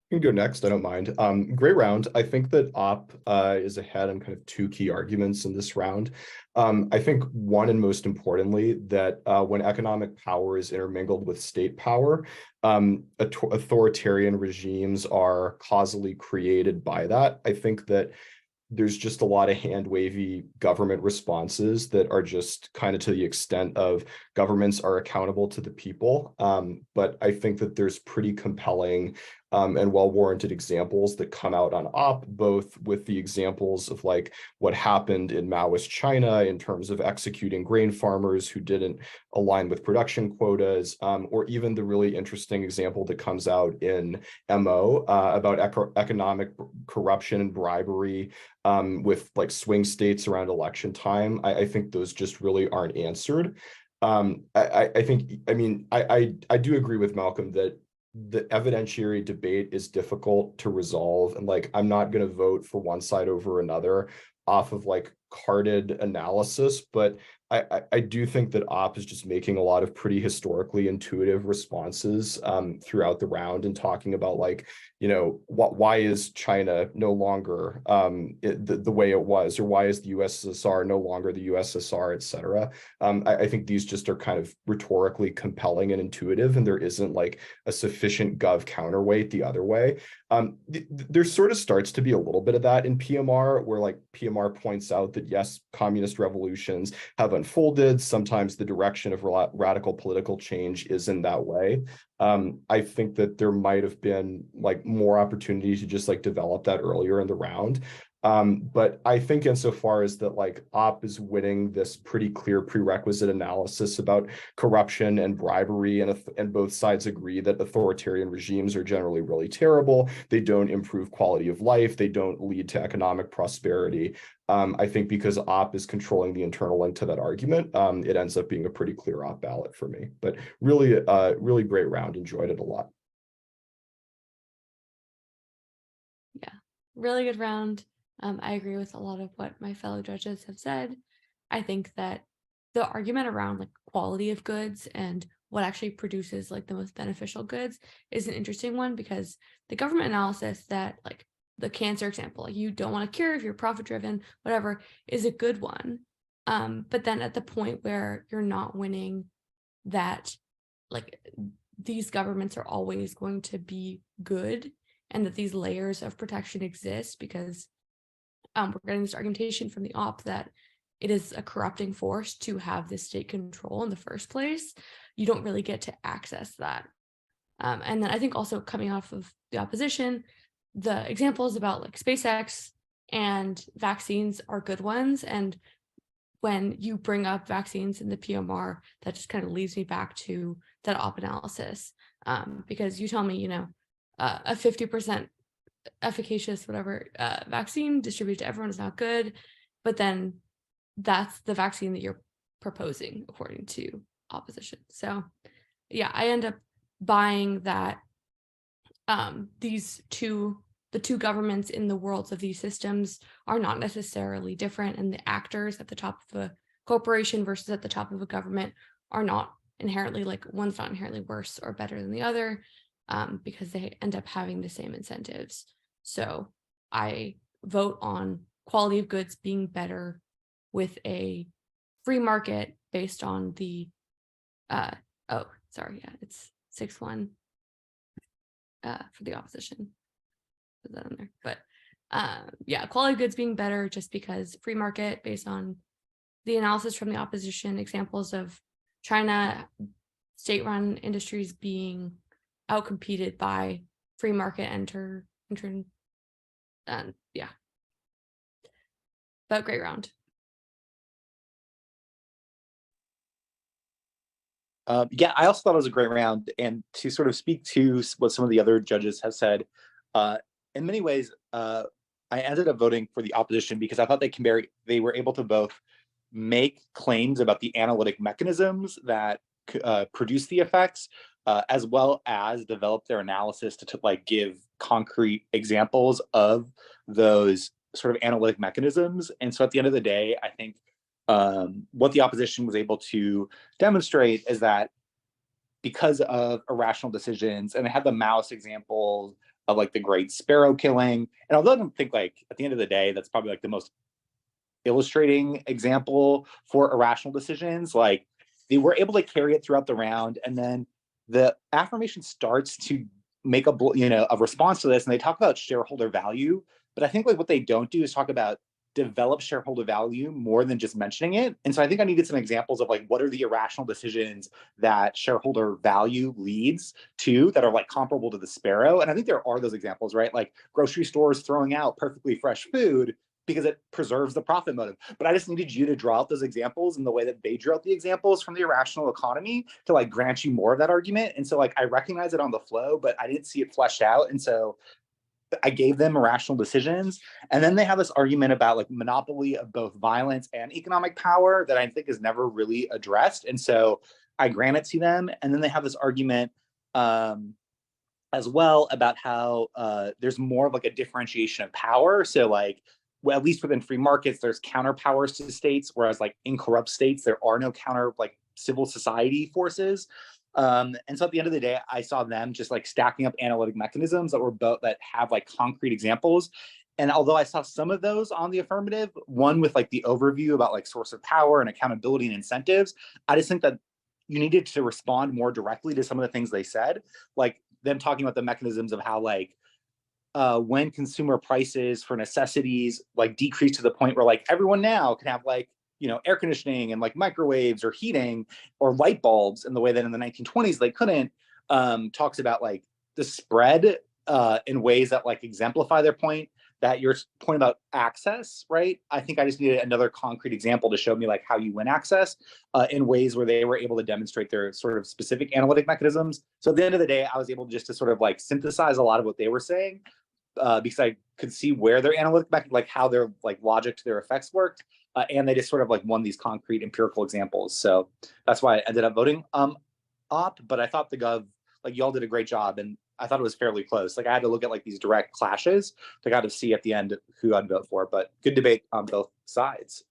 You can go next, I don't mind. Great round. I think that Op is ahead on kind of 2 key arguments in this round. I think one, and most importantly, that when economic power is intermingled with state power, authoritarian regimes are causally created by that. I think that there's just a lot of hand-wavy government responses that are just kind of to the extent of governments are accountable to the people. But I think that there's pretty compelling and well-warranted examples that come out on Op, both with the examples of like what happened in Maoist China in terms of executing grain farmers who didn't align with production quotas, or even the really interesting example that comes out in MO about economic corruption and bribery with like swing states around election time. I think those just really aren't answered. I do agree with Malcolm that the evidentiary debate is difficult to resolve, and like I'm not going to vote for one side over another off of like carded analysis, but I do think that Op is just making a lot of pretty historically intuitive responses throughout the round, and talking about like, you know, why is China no longer the way it was, or why is the USSR no longer the USSR, et cetera. I think these just are kind of rhetorically compelling and intuitive, and there isn't like a sufficient gov counterweight the other way. There sort of starts to be a little bit of that in PMR, where like PMR points out that yes, communist revolutions have unfolded. Sometimes the direction of radical political change is in that way. I think that there might have been like more opportunity to just like develop that earlier in the round. But I think insofar as that like Op is winning this pretty clear prerequisite analysis about corruption and bribery, and both sides agree that authoritarian regimes are generally really terrible. They don't improve quality of life. They don't lead to economic prosperity. I think because Op is controlling the internal link to that argument, it ends up being a pretty clear Op ballot for me. But really, really great round. Enjoyed it a lot.
Yeah, really good round. I agree with a lot of what my fellow judges have said. I think that the argument around like quality of goods and what actually produces like the most beneficial goods is an interesting one, because the government analysis that like the cancer example, like you don't want to cure if you're profit driven, whatever, is a good one. But then at the point where you're not winning that, like these governments are always going to be good, and that these layers of protection exist because we're getting this argumentation from the op that it is a corrupting force to have this state control in the first place, you don't really get to access that. And then I think also coming off of the opposition, the examples about like SpaceX and vaccines are good ones. And when you bring up vaccines in the PMR, that just kind of leads me back to that op analysis. Because you tell me, you know, a 50% efficacious whatever vaccine distributed to everyone is not good, but then that's the vaccine that you're proposing according to opposition. So yeah, I end up buying that the two governments in the worlds of these systems are not necessarily different, and the actors at the top of a corporation versus at the top of a government are not inherently, like, one's not inherently worse or better than the other, because they end up having the same incentives. So I vote on quality of goods being better with a free market based on the it's 6-1 for the opposition. Put that in there. But yeah, quality of goods being better just because free market based on the analysis from the opposition, examples of China state-run industries being outcompeted by free market and yeah. But great round.
Yeah, I also thought it was a great round. And to sort of speak to what some of the other judges have said, in many ways, I ended up voting for the opposition because I thought they were able to both make claims about the analytic mechanisms that produce the effects, as well as develop their analysis to like give concrete examples of those sort of analytic mechanisms. And so at the end of the day, I think what the opposition was able to demonstrate is that because of irrational decisions, and they had the mouse example of like the great sparrow killing, and although I don't think like at the end of the day, that's probably like the most illustrating example for irrational decisions, like they were able to carry it throughout the round. And then the affirmation starts to make a response to this, and they talk about shareholder value. But I think like what they don't do is talk about develop shareholder value more than just mentioning it. And so I think I needed some examples of like what are the irrational decisions that shareholder value leads to that are like comparable to the sparrow. And I think there are those examples, right? Like grocery stores throwing out perfectly fresh food because it preserves the profit motive. But I just needed you to draw out those examples in the way that they drew out the examples from the irrational economy to like grant you more of that argument. And so like I recognize it on the flow, but I didn't see it fleshed out. And so I gave them irrational decisions. And then they have this argument about like monopoly of both violence and economic power that I think is never really addressed. And so I grant it to them. And then they have this argument as well about how there's more of like a differentiation of power. So like, well, at least within free markets, there's counterpowers to states, whereas like in corrupt states, there are no counter like civil society forces. And so at the end of the day, I saw them just like stacking up analytic mechanisms that were both that have like concrete examples. And although I saw some of those on the affirmative, one with like the overview about like source of power and accountability and incentives, I just think that you needed to respond more directly to some of the things they said, like them talking about the mechanisms of how like when consumer prices for necessities like decrease to the point where like everyone now can have like, you know, air conditioning and like microwaves or heating or light bulbs in the way that in the 1920s they couldn't, talks about like the spread in ways that like exemplify their point, that your point about access, right? I think I just needed another concrete example to show me like how you win access in ways where they were able to demonstrate their sort of specific analytic mechanisms. So at the end of the day, I was able just to sort of like synthesize a lot of what they were saying because I could see where their analytic like how their like logic to their effects worked. And they just sort of like won these concrete empirical examples. So that's why I ended up voting op, but I thought the gov, like y'all did a great job, and I thought it was fairly close. Like I had to look at like these direct clashes to kind of see at the end who I'd vote for, but good debate on both sides.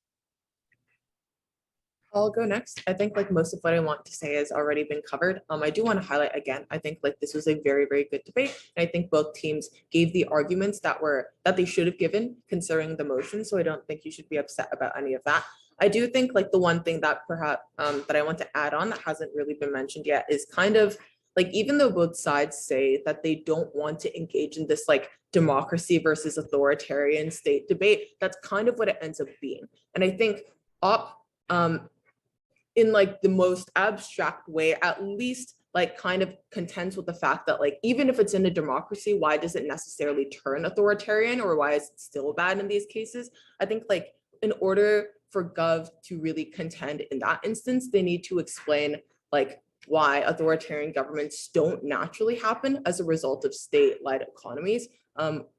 I'll go next. I think like most of what I want to say has already been covered. I do want to highlight again, I think like this was a very, very good debate. I think both teams gave the arguments that they should have given considering the motion. So I don't think you should be upset about any of that. I do think like the one thing that perhaps that I want to add on that hasn't really been mentioned yet is kind of like even though both sides say that they don't want to engage in this like democracy versus authoritarian state debate, that's kind of what it ends up being. And I think op in like the most abstract way, at least like kind of contends with the fact that like even if it's in a democracy, why does it necessarily turn authoritarian, or why is it still bad in these cases? I think like in order for Gov to really contend in that instance, they need to explain like why authoritarian governments don't naturally happen as a result of state-led economies,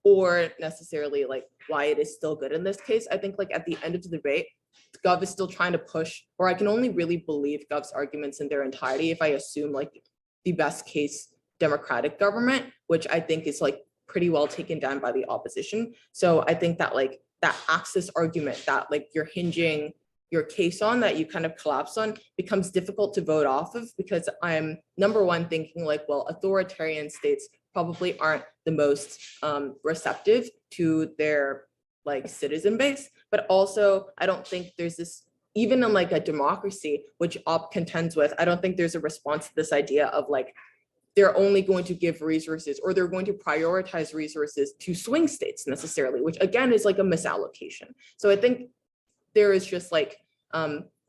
or necessarily like why it is still good in this case. I think like at the end of the debate, Gov is still trying to push, or I can only really believe Gov's arguments in their entirety if I assume like the best case democratic government, which I think is like pretty well taken down by the opposition. So I think that like that access argument that like you're hinging your case on, that you kind of collapse on, becomes difficult to vote off of, because I'm number one thinking like, well, authoritarian states probably aren't the most receptive to their like citizen base, but also I don't think there's this, even in like a democracy, which op contends with, I don't think there's a response to this idea of like they're only going to give resources, or they're going to prioritize resources to swing states necessarily, which again is like a misallocation. So I think there is just like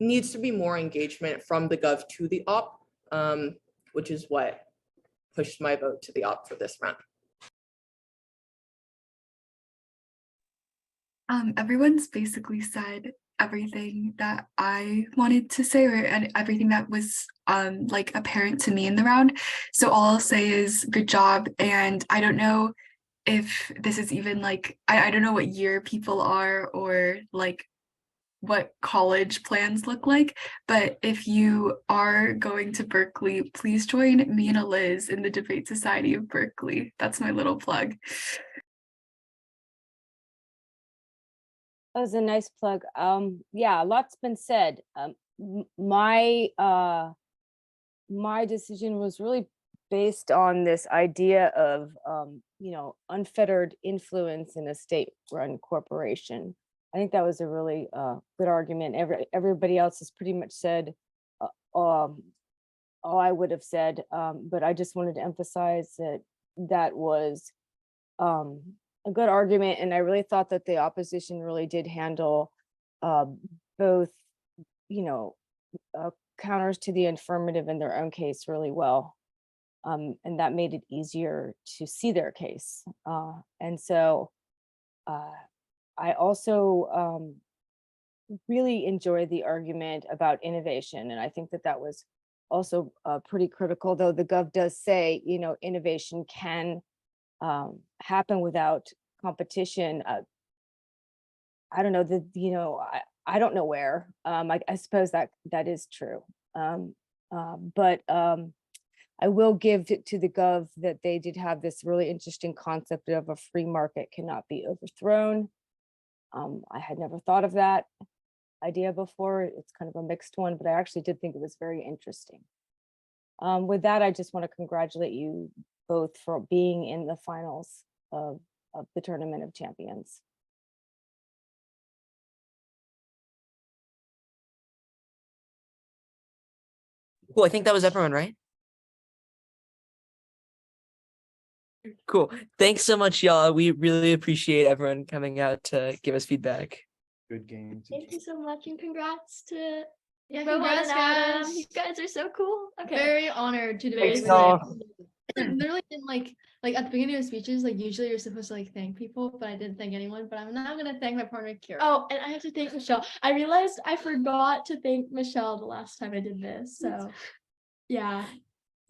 needs to be more engagement from the Gov to the op, which is what pushed my vote to the op for this round.
Everyone's basically said everything that I wanted to say, and everything that was like apparent to me in the round. So all I'll say is good job. And I don't know if this is even like, I don't know what year people are, or like what college plans look like, but if you are going to Berkeley, please join me and Liz in the Debate Society of Berkeley. That's my little plug.
That was a nice plug. Yeah, a lot's been said. My decision was really based on this idea of unfettered influence in a state-run corporation. I think that was a really good argument. Everybody else has pretty much said all I would have said, but I just wanted to emphasize that that was a good argument, and I really thought that the opposition really did handle both, counters to the affirmative in their own case really well, and that made it easier to see their case. And so I also really enjoyed the argument about innovation, and I think that that was also pretty critical, though the Gov does say, innovation can happen without competition. I don't know I don't know where. I suppose that is true. But I will give it to the Gov that they did have this really interesting concept of a free market cannot be overthrown. I had never thought of that idea before. It's kind of a mixed one, but I actually did think it was very interesting. With that, I just want to congratulate you both for being in the finals of the Tournament of Champions.
Cool. I think that was everyone, right? Cool. Thanks so much, y'all. We really appreciate everyone coming out to give us feedback.
Good game.
Thank you so much, and congrats to Rohan
Congrats,
and Adam.
guys.
You guys are so cool. Okay.
Very honored to debate
Thanks,
with
y'all.
you. Literally didn't like at the beginning of speeches, like usually you're supposed to like thank people, but I didn't thank anyone. But I'm now gonna thank my partner Kira.
Oh, and I have to thank Michelle. I realized I forgot to thank Michelle the last time I did this. So yeah.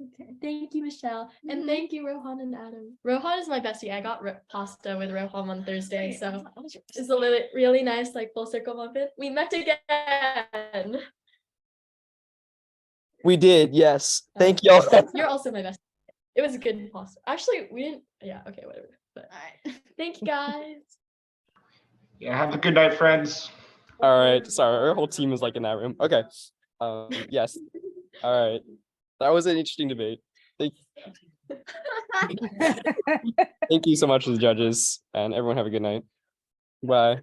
Okay. Thank you, Michelle. And thank you, Rohan and Adam. Rohan is my bestie. I got pasta with Rohan on Thursday. So it's a really nice, like, full circle moment. We met again.
We did, yes. Thank y'all.
You're also my bestie. It was a good pasta. Actually, we didn't. Yeah, okay, whatever. But all right. Thank you, guys.
Yeah, have a good night, friends.
All right. Sorry, our whole team is like in that room. Okay. Yes. All right. That was an interesting debate. Thank you so much to the judges, and everyone have a good night. Bye.